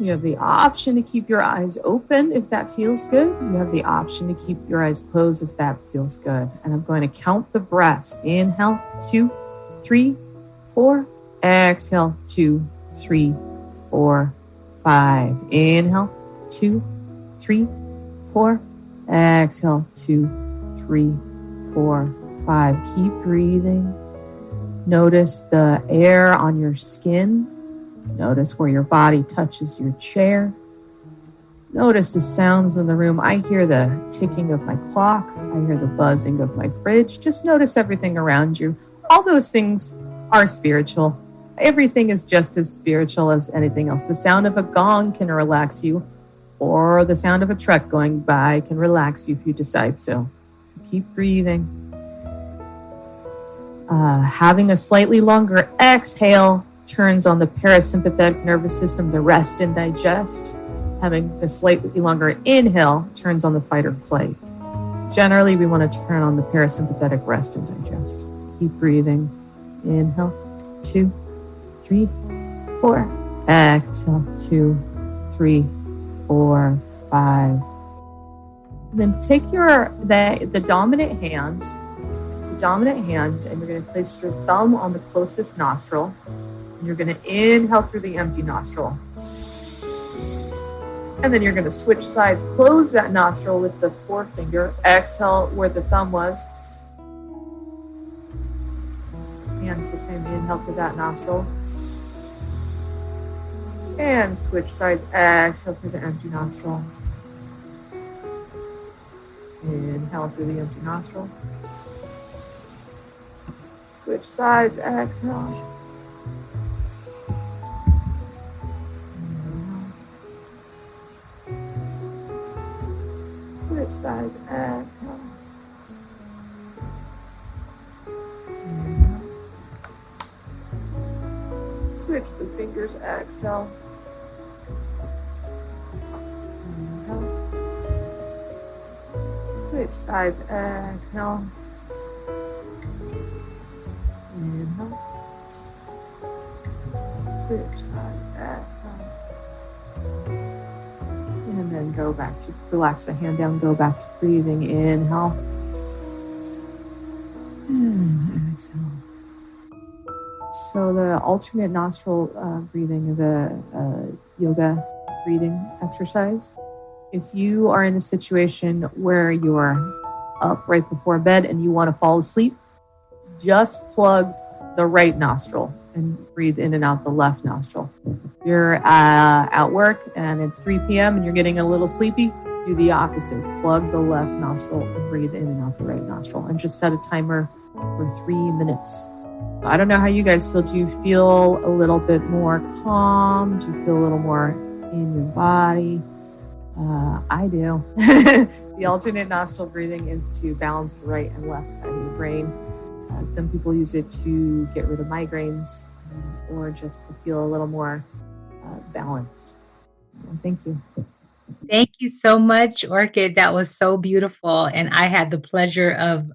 [SPEAKER 6] You have the option to keep your eyes open if that feels good. You have the option to keep your eyes closed if that feels good. And I'm going to count the breaths. Inhale, 2, 3, 4. Exhale, 2, 3, 4, 5. Inhale, 2, 3, 4. Exhale, 2, 3, 4, 5. Keep breathing. Notice the air on your skin. Notice where your body touches your chair. Notice the sounds in the room. I hear the ticking of my clock. I hear the buzzing of my fridge. Just notice everything around you. All those things are spiritual. Everything is just as spiritual as anything else. The sound of a gong can relax you, or the sound of a truck going by can relax you if you decide so. So keep breathing. Having a slightly longer exhale turns on the parasympathetic nervous system, the rest and digest. Having a slightly longer inhale turns on the fight or flight. Generally, we want to turn on the parasympathetic rest and digest. Keep breathing. Inhale, 2, 3, 4. Exhale, 2, 3, 4, 5. And then take the dominant hand, and you're going to place your thumb on the closest nostril. You're going to inhale through the empty nostril. And then you're going to switch sides. Close that nostril with the forefinger. Exhale where the thumb was. And it's the same. Inhale through that nostril. And switch sides. Exhale through the empty nostril. Inhale through the empty nostril. Switch sides. Exhale. Switch sides, exhale. Inhale. Switch the fingers, exhale. Inhale. Switch sides, exhale. Inhale. Switch sides, exhale. And then go back to, relax the hand down, go back to breathing. Inhale. And exhale. So the alternate nostril breathing is a yoga breathing exercise. If you are in a situation where you're up right before bed and you want to fall asleep, just plug the right nostril and breathe in and out the left nostril. You're at work and it's 3 p.m. and you're getting a little sleepy, do the opposite. Plug the left nostril and breathe in and out the right nostril, and just set a timer for 3 minutes. I don't know how you guys feel. Do you feel a little bit more calm? Do you feel a little more in your body? I do. The alternate nostril breathing is to balance the right and left side of your brain. Some people use it to get rid of migraines or just to feel a little more balanced. Thank you.
[SPEAKER 1] Thank you so much, Orchid. That was so beautiful. And I had the pleasure of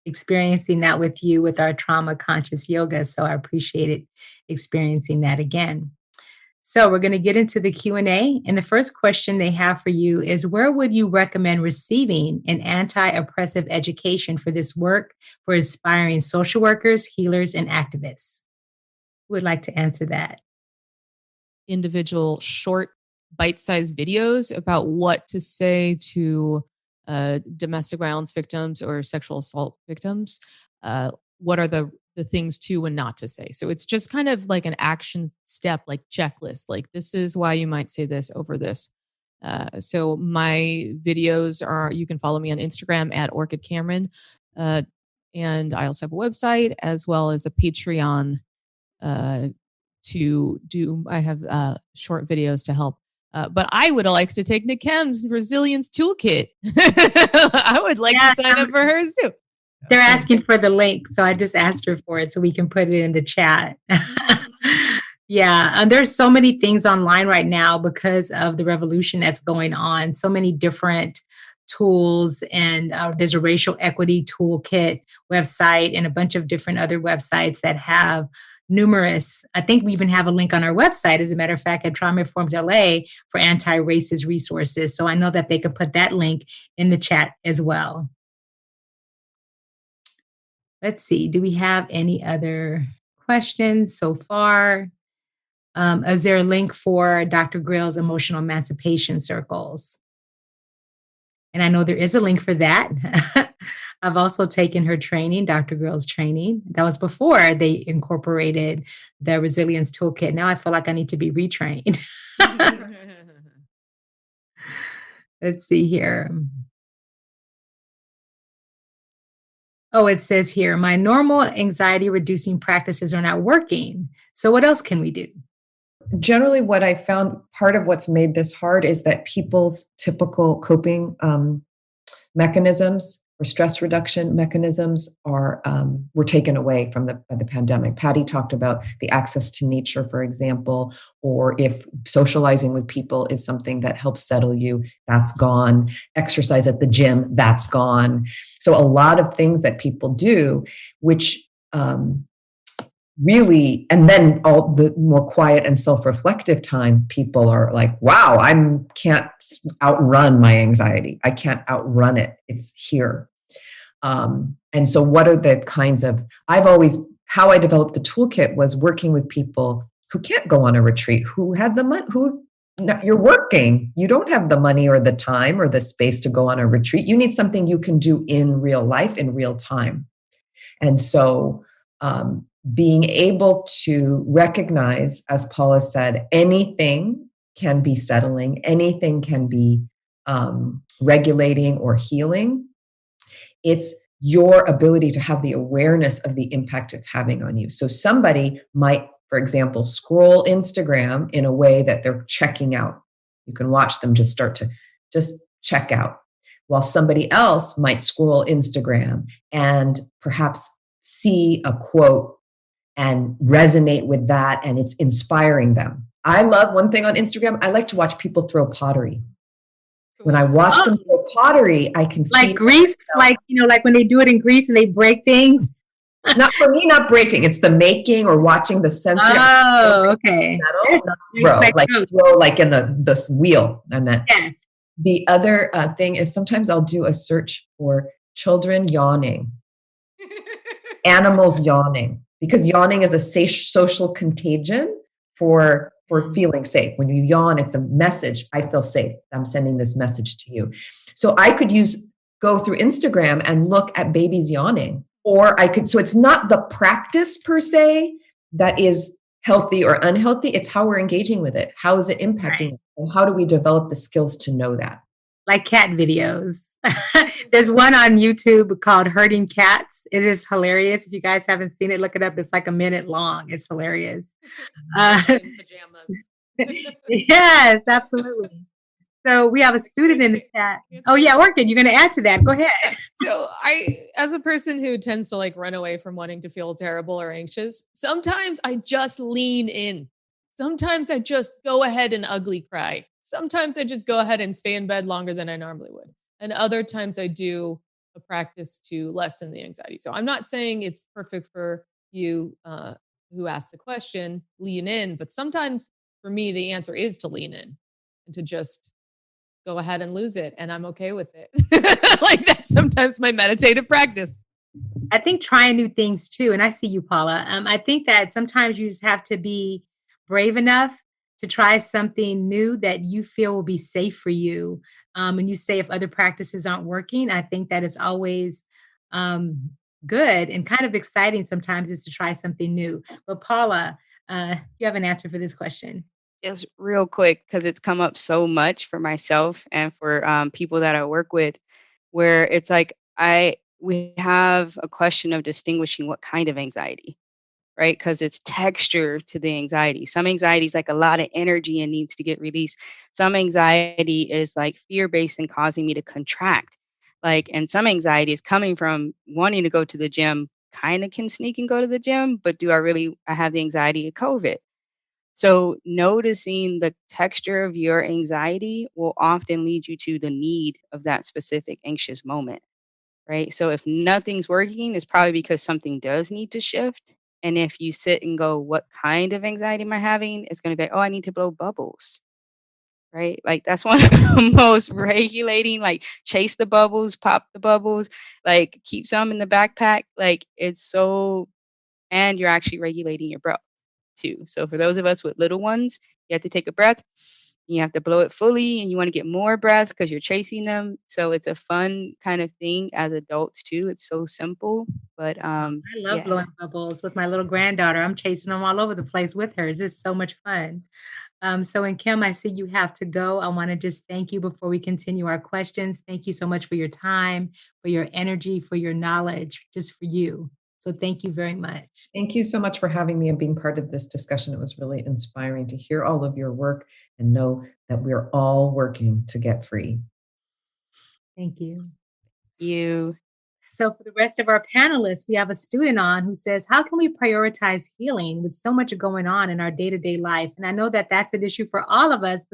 [SPEAKER 1] experiencing that with you with our trauma conscious yoga. So I appreciated experiencing that again. So we're going to get into the Q&A. And the first question they have for you is, where would you recommend receiving an anti-oppressive education for this work for aspiring social workers, healers, and activists? Who would like to answer that?
[SPEAKER 6] Individual short bite-sized videos about what to say to domestic violence victims or sexual assault victims. What are the the things to and not to say. So it's just kind of like an action step, like checklist, like this is why you might say this over this. So my videos you can follow me on Instagram at Orchid Cameron. And I also have a website as well as a Patreon I have short videos to help. But I would like to take Nikem's Resilience Toolkit. I would like to sign up for hers too.
[SPEAKER 1] They're asking for the link, so I just asked her for it so we can put it in the chat. Yeah, and there's so many things online right now because of the revolution that's going on. So many different tools, and there's a racial equity toolkit website and a bunch of different other websites that have numerous. I think we even have a link on our website, as a matter of fact, at Trauma Informed LA for anti-racist resources. So I know that they could put that link in the chat as well. Let's see. Do we have any other questions so far? Is there a link for Dr. Grill's emotional emancipation circles? And I know there is a link for that. I've also taken her training, Dr. Grill's training. That was before they incorporated the Resilience Toolkit. Now I feel like I need to be retrained. Let's see here. Oh, it says here, my normal anxiety reducing practices are not working. So what else can we do?
[SPEAKER 7] Generally, what I found, part of what's made this hard is that people's typical coping mechanisms or stress reduction mechanisms were taken away by the pandemic. Patty talked about the access to nature, for example, or if socializing with people is something that helps settle you, that's gone. Exercise at the gym, that's gone. So a lot of things that people do, which really, and then all the more quiet and self-reflective time, people are like, wow, I can't outrun my anxiety. I can't outrun it. It's here. And so what are the kinds of, how I developed the toolkit was working with people who can't go on a retreat, who had the money, you're working, you don't have the money or the time or the space to go on a retreat. You need something you can do in real life, in real time. And so, being able to recognize, as Paula said, anything can be settling, anything can be regulating or healing. It's your ability to have the awareness of the impact it's having on you. So somebody might, for example, scroll Instagram in a way that they're checking out. You can watch them just start to just check out. While somebody else might scroll Instagram and perhaps see a quote and resonate with that, and it's inspiring them. I love one thing on Instagram. I like to watch people throw pottery. When I watch them throw pottery, I can
[SPEAKER 1] like Greece, like when they do it in Greece and they break things.
[SPEAKER 7] Not for me, not breaking. It's the making or watching the sensory.
[SPEAKER 1] Oh, okay.
[SPEAKER 7] Throw like in this wheel. I meant.
[SPEAKER 1] Yes.
[SPEAKER 7] The other thing is sometimes I'll do a search for children yawning, animals yawning. Because yawning is a social contagion for feeling safe. When you yawn, it's a message. I feel safe. I'm sending this message to you. So I could go through Instagram and look at babies yawning. Or so it's not the practice per se that is healthy or unhealthy. It's how we're engaging with it. How is it impacting? Right. And how do we develop the skills to know that?
[SPEAKER 1] Like cat videos. There's one on YouTube called Herding Cats. It is hilarious. If you guys haven't seen it, look it up. It's like a minute long. It's hilarious. Yes, absolutely. So we have a student in the chat. Oh yeah, Orchid, you're going to add to that. Go ahead.
[SPEAKER 6] So as a person who tends to like run away from wanting to feel terrible or anxious, sometimes I just lean in. Sometimes I just go ahead and ugly cry. Sometimes I just go ahead and stay in bed longer than I normally would. And other times I do a practice to lessen the anxiety. So I'm not saying it's perfect for you who asked the question, lean in. But sometimes for me, the answer is to lean in and to just go ahead and lose it. And I'm okay with it. Like that's sometimes my meditative practice.
[SPEAKER 1] I think trying new things too. And I see you, Paula. I think that sometimes you just have to be brave enough to try something new that you feel will be safe for you. And you say if other practices aren't working, I think that it's always good and kind of exciting sometimes is to try something new. But Paula, you have an answer for this question.
[SPEAKER 8] Just real quick, because it's come up so much for myself and for people that I work with, where it's like we have a question of distinguishing what kind of anxiety, right? Because it's texture to the anxiety. Some anxiety is like a lot of energy and needs to get released. Some anxiety is like fear-based and causing me to contract. And some anxiety is coming from wanting to go to the gym, kind of can sneak and go to the gym, but I have the anxiety of COVID. So noticing the texture of your anxiety will often lead you to the need of that specific anxious moment, right? So if nothing's working, it's probably because something does need to shift. And if you sit and go, what kind of anxiety am I having? It's going to be, oh, I need to blow bubbles, right? Like that's one of the most regulating, like chase the bubbles, pop the bubbles, like keep some in the backpack. Like it's so, and you're actually regulating your breath too. So for those of us with little ones, you have to take a breath. You have to blow it fully and you want to get more breath because you're chasing them. So it's a fun kind of thing as adults too. It's so simple, but
[SPEAKER 1] I love blowing bubbles with my little granddaughter. I'm chasing them all over the place with her. It's just so much fun. So, and Kim, I see you have to go. I want to just thank you before we continue our questions. Thank you so much for your time, for your energy, for your knowledge, just for you. So thank you very much.
[SPEAKER 7] Thank you so much for having me and being part of this discussion. It was really inspiring to hear all of your work and know that we're all working to get free.
[SPEAKER 1] Thank you.
[SPEAKER 8] You.
[SPEAKER 1] So for the rest of our panelists, we have a student on who says, how can we prioritize healing with so much going on in our day-to-day life? And I know that that's an issue for all of us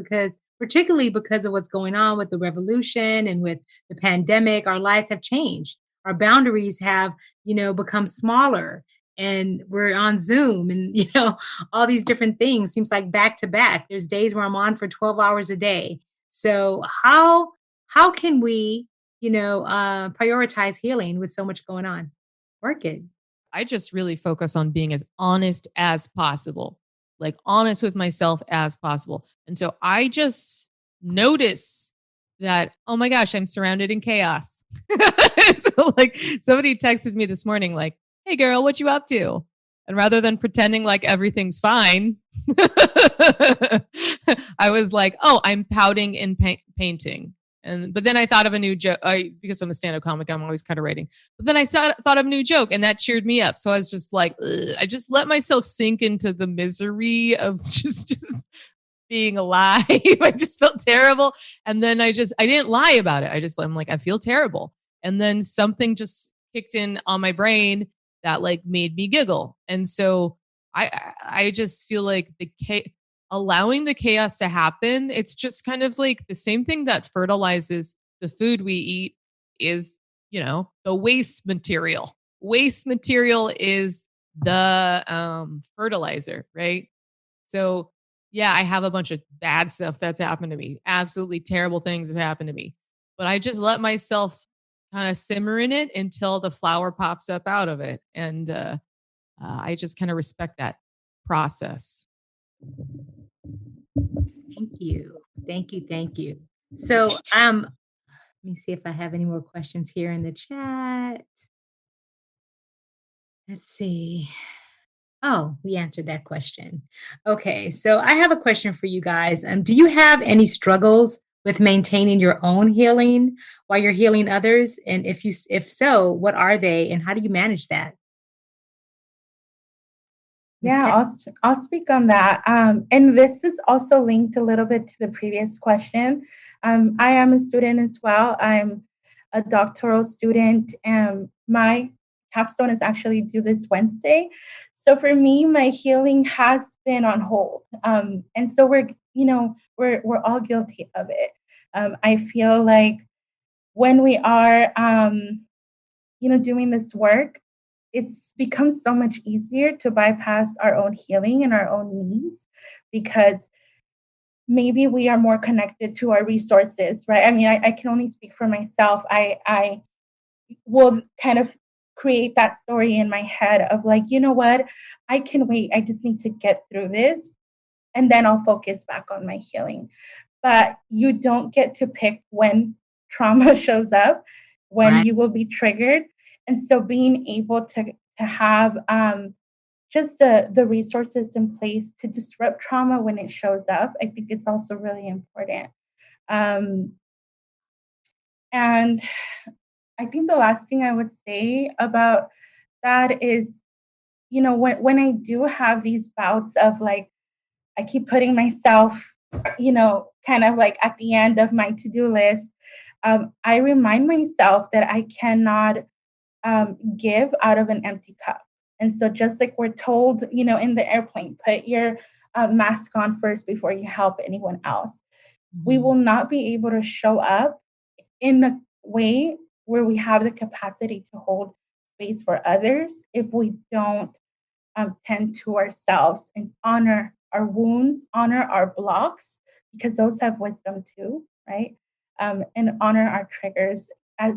[SPEAKER 1] particularly because of what's going on with the revolution and with the pandemic, our lives have changed. Our boundaries have, become smaller and we're on Zoom and, all these different things seems like back to back. There's days where I'm on for 12 hours a day. So how can we prioritize healing with so much going on? Work it.
[SPEAKER 6] I just really focus on being as honest as possible, like honest with myself as possible. And so I just notice that, oh my gosh, I'm surrounded in chaos. So like somebody texted me this morning, like, hey girl, what you up to? And rather than pretending like everything's fine, I was like, oh, I'm pouting and painting. But then I thought of a new joke because I'm a stand-up comic. I'm always kind of writing. But then I thought of a new joke and that cheered me up. So I was just like, ugh. I just let myself sink into the misery of just being alive. I just felt terrible. And then I didn't lie about it. I'm like, I feel terrible. And then something just kicked in on my brain that like made me giggle. And so I just feel like allowing the chaos to happen, it's just kind of like the same thing that fertilizes the food we eat is, the waste material. Waste material is the fertilizer, right? So yeah, I have a bunch of bad stuff that's happened to me. Absolutely terrible things have happened to me. But I just let myself kind of simmer in it until the flower pops up out of it. And I just kind of respect that process.
[SPEAKER 1] Thank you. Thank you. Thank you. So let me see if I have any more questions here in the chat. Let's see. Oh, we answered that question. Okay, so I have a question for you guys. Do you have any struggles with maintaining your own healing while you're healing others? And if so, what are they and how do you manage that?
[SPEAKER 9] Yeah, I'll speak on that. And this is also linked a little bit to the previous question. I am a student as well. I'm a doctoral student, and my capstone is actually due this Wednesday. So for me, my healing has been on hold. And so we're all guilty of it. I feel like when we are, doing this work, it's become so much easier to bypass our own healing and our own needs because maybe we are more connected to our resources, right? I mean, I can only speak for myself. I will kind of create that story in my head of like, you know what, I can wait. I just need to get through this and then I'll focus back on my healing. But you don't get to pick when trauma shows up, when you will be triggered. And so being able to have just the resources in place to disrupt trauma when it shows up, I think it's also really important. And I think the last thing I would say about that is, when I do have these bouts of like, I keep putting myself, kind of like at the end of my to-do list, I remind myself that I cannot give out of an empty cup. And so just like we're told, in the airplane, put your mask on first before you help anyone else. We will not be able to show up in a way where we have the capacity to hold space for others if we don't tend to ourselves and honor our wounds, honor our blocks, because those have wisdom too, right? And honor our triggers as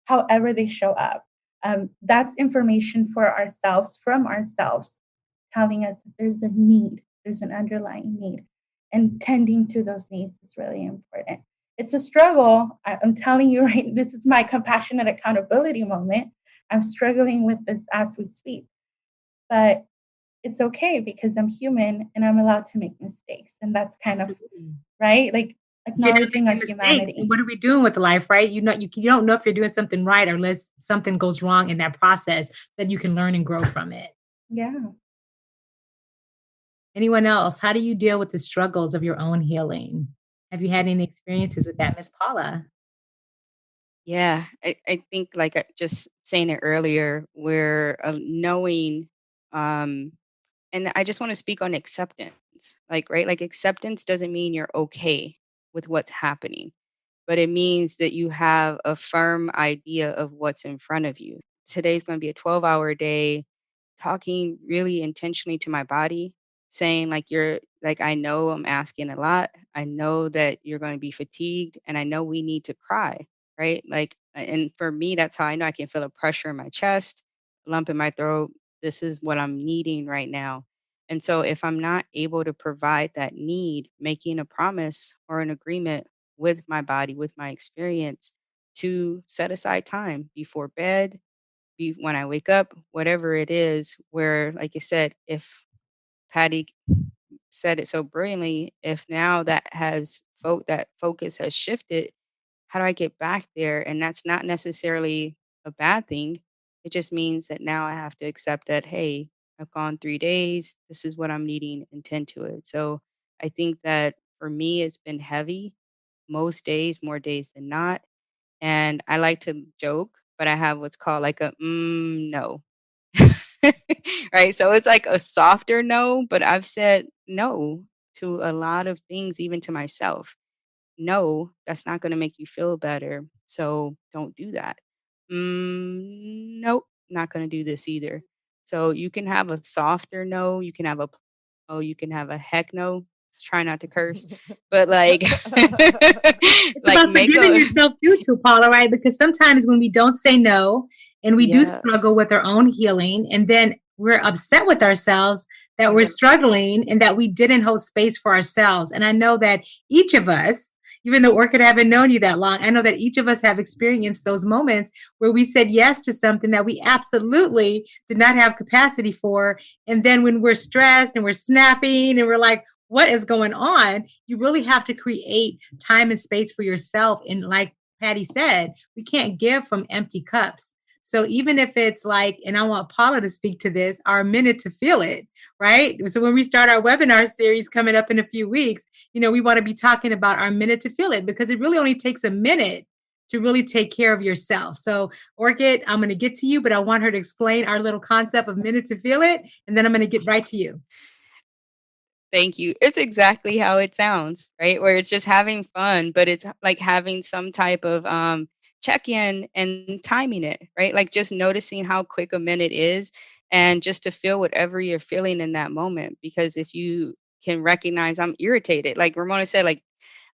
[SPEAKER 9] however they show up. That's information for ourselves, from ourselves, telling us that there's a need, there's an underlying need, and tending to those needs is really important. It's a struggle. I'm telling you, right? This is my compassionate accountability moment. I'm struggling with this as we speak, but it's okay because I'm human and I'm allowed to make mistakes. And that's kind of right, like acknowledging our humanity.
[SPEAKER 1] What are we doing with life, right? You don't know if you're doing something right unless something goes wrong in that process, that you can learn and grow from it.
[SPEAKER 9] Yeah.
[SPEAKER 1] Anyone else? How do you deal with the struggles of your own healing? Have you had any experiences with that, Miss Paula?
[SPEAKER 8] Yeah, I think like just saying it earlier, we're knowing, and I just want to speak on acceptance, like, right? Like acceptance doesn't mean you're okay with what's happening, but it means that you have a firm idea of what's in front of you. Today's going to be a 12-hour day, talking really intentionally to my body, saying like I know I'm asking a lot. I know that you're going to be fatigued and I know we need to cry, right? Like, and for me, that's how I know I can feel a pressure in my chest, lump in my throat. This is what I'm needing right now. And so if I'm not able to provide that need, making a promise or an agreement with my body, with my experience, to set aside time before bed, when I wake up, whatever it is, where, like you said, if Patty said it so brilliantly, if now that focus has shifted, how do I get back there? And that's not necessarily a bad thing. It just means that now I have to accept that, hey, I've gone 3 days. This is what I'm needing and tend to it. So I think that for me, it's been heavy most days, more days than not. And I like to joke, but I have what's called like a no. Right? So it's like a softer no, but I've said no to a lot of things, even to myself. No, that's not going to make you feel better. So don't do that. Nope, not going to do this either. So you can have a softer no, you can have a oh, you can have a heck no. Let's try not to curse, but like,
[SPEAKER 1] It's
[SPEAKER 8] like
[SPEAKER 1] about forgiving yourself too, Paula, right? Because sometimes when we don't say no and we do struggle with our own healing, and then we're upset with ourselves that we're struggling and that we didn't hold space for ourselves. And I know that each of us, even though Orchid, I haven't known you that long, I know that each of us have experienced those moments where we said yes to something that we absolutely did not have capacity for. And then when we're stressed and we're snapping and we're like, what is going on? You really have to create time and space for yourself. And like Patty said, we can't give from empty cups. So even if it's like, and I want Paula to speak to this, our minute to feel it, right? So when we start our webinar series coming up in a few weeks, we want to be talking about our minute to feel it, because it really only takes a minute to really take care of yourself. So Orchid, I'm going to get to you, but I want her to explain our little concept of minute to feel it. And then I'm going to get right to you.
[SPEAKER 8] Thank you. It's exactly how it sounds, right? Where it's just having fun, but it's like having some type of check-in and timing it, right? Like just noticing how quick a minute is, and just to feel whatever you're feeling in that moment. Because if you can recognize I'm irritated, like Ramona said, like,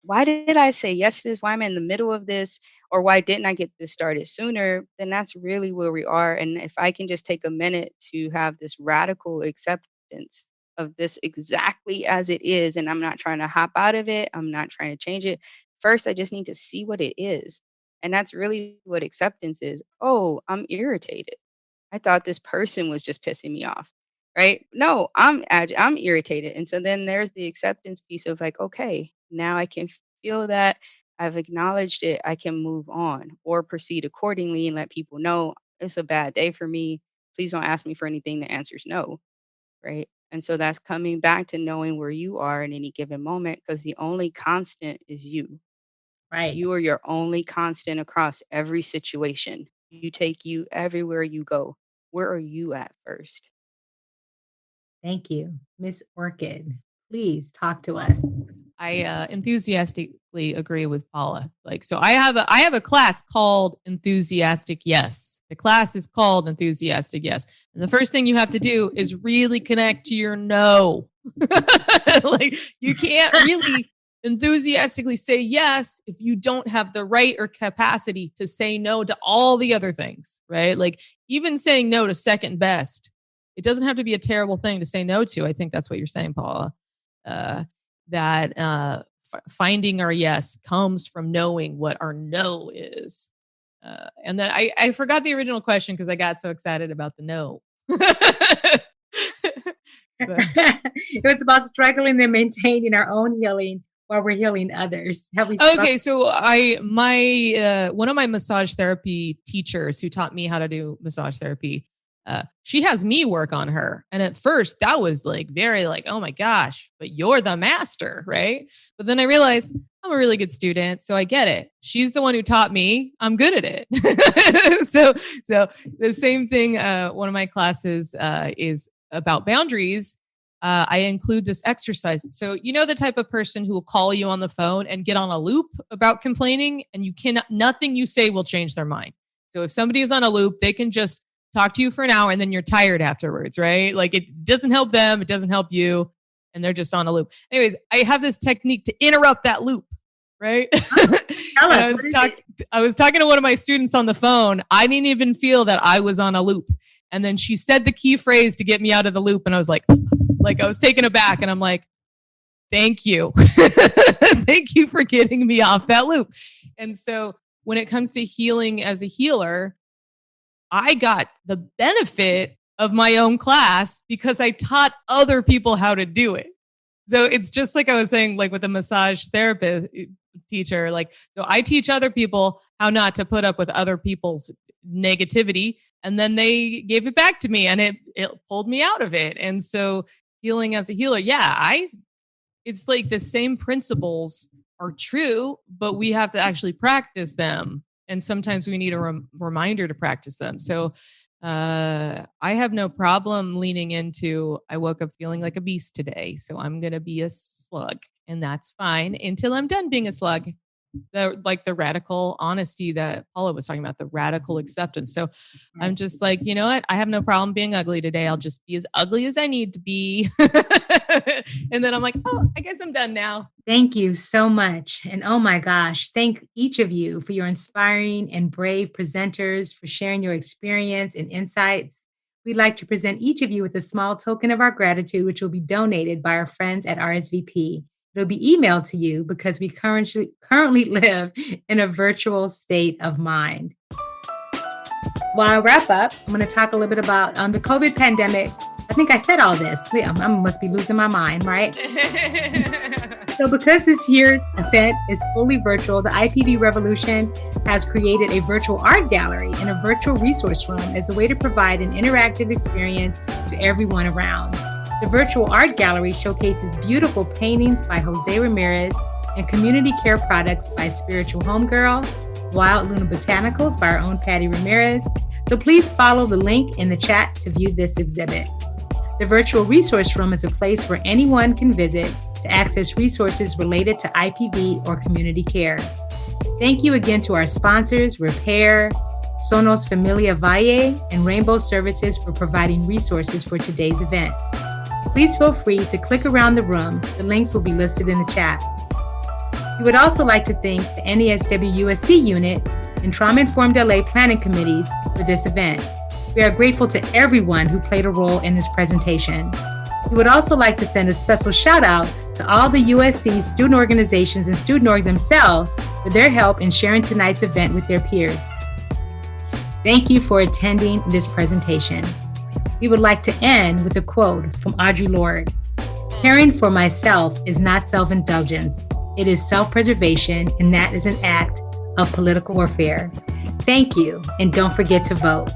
[SPEAKER 8] why did I say yes to this? Why am I in the middle of this? Or why didn't I get this started sooner? Then that's really where we are. And if I can just take a minute to have this radical acceptance of this exactly as it is, and I'm not trying to hop out of it, I'm not trying to change it. First, I just need to see what it is. And that's really what acceptance is. Oh, I'm irritated. I thought this person was just pissing me off, right? No, I'm irritated. And so then there's the acceptance piece of like, okay, now I can feel that I've acknowledged it. I can move on or proceed accordingly and let people know it's a bad day for me. Please don't ask me for anything. The answer is no, right? And so that's coming back to knowing where you are in any given moment, because the only constant is you.
[SPEAKER 1] Right.
[SPEAKER 8] You are your only constant across every situation. You take you everywhere you go. Where are you at first?
[SPEAKER 1] Thank you. Miss Orchid, please talk to us.
[SPEAKER 6] I enthusiastically agree with Paula. Like, so I have a class called Enthusiastic Yes. The class is called Enthusiastic Yes. And the first thing you have to do is really connect to your no. Like, you can't really enthusiastically say yes if you don't have the right or capacity to say no to all the other things, right? Like, even saying no to second best, it doesn't have to be a terrible thing to say no to. I think that's what you're saying, Paula. Finding our yes comes from knowing what our no is. And then I forgot the original question because I got so excited about the no.
[SPEAKER 1] It was about struggling and maintaining our own healing while we're healing others.
[SPEAKER 6] Okay, so one of my massage therapy teachers who taught me how to do massage therapy, she has me work on her. And at first that was like very like, oh my gosh, but you're the master, right? But then I realized I'm a really good student, so I get it. She's the one who taught me. I'm good at it. So the same thing. One of my classes is about boundaries. I include this exercise. So you know the type of person who will call you on the phone and get on a loop about complaining, and nothing you say will change their mind. So if somebody is on a loop, they can just talk to you for an hour and then you're tired afterwards, right? Like, it doesn't help them, it doesn't help you, and they're just on a loop. Anyways, I have this technique to interrupt that loop, right? I was talking to one of my students on the phone. I didn't even feel that I was on a loop. And then she said the key phrase to get me out of the loop. And I was like I was taken aback, and I'm like, thank you. Thank you for getting me off that loop. And so when it comes to healing as a healer, I got the benefit of my own class because I taught other people how to do it. So it's just like I was saying, like with a massage therapist teacher, like, so I teach other people how not to put up with other people's negativity. And then they gave it back to me, and it pulled me out of it. And so healing as a healer, it's like the same principles are true, but we have to actually practice them. And sometimes we need a reminder to practice them. So I have no problem leaning into, I woke up feeling like a beast today, so I'm going to be a slug, and that's fine until I'm done being a slug. The radical honesty that Paula was talking about, the radical acceptance. So I'm just like, you know what? I have no problem being ugly today. I'll just be as ugly as I need to be. And then I'm like, oh, I guess I'm done now.
[SPEAKER 1] Thank you so much. And oh my gosh, thank each of you for your inspiring and brave presenters, for sharing your experience and insights. We'd like to present each of you with a small token of our gratitude, which will be donated by our friends at RSVP. It'll be emailed to you because we currently live in a virtual state of mind. While I wrap up, I'm going to talk a little bit about the COVID pandemic. I think I said all this. I must be losing my mind, right? So because this year's event is fully virtual, the IPV Revolution has created a virtual art gallery and a virtual resource room as a way to provide an interactive experience to everyone around. The virtual art gallery showcases beautiful paintings by Jose Ramirez and community care products by Spiritual Homegirl, Wild Luna Botanicals by our own Patty Ramirez. So please follow the link in the chat to view this exhibit. The virtual resource room is a place where anyone can visit to access resources related to IPV or community care. Thank you again to our sponsors, Repair, Sonos Familia Valle, and Rainbow Services for providing resources for today's event. Please feel free to click around the room. The links will be listed in the chat. We would also like to thank the NASW USC unit and Trauma-Informed LA planning committees for this event. We are grateful to everyone who played a role in this presentation. We would also like to send a special shout out to all the USC student organizations and student org themselves for their help in sharing tonight's event with their peers. Thank you for attending this presentation. We would like to end with a quote from Audre Lorde. Caring for myself is not self-indulgence. It is self-preservation, and that is an act of political warfare. Thank you, and don't forget to vote.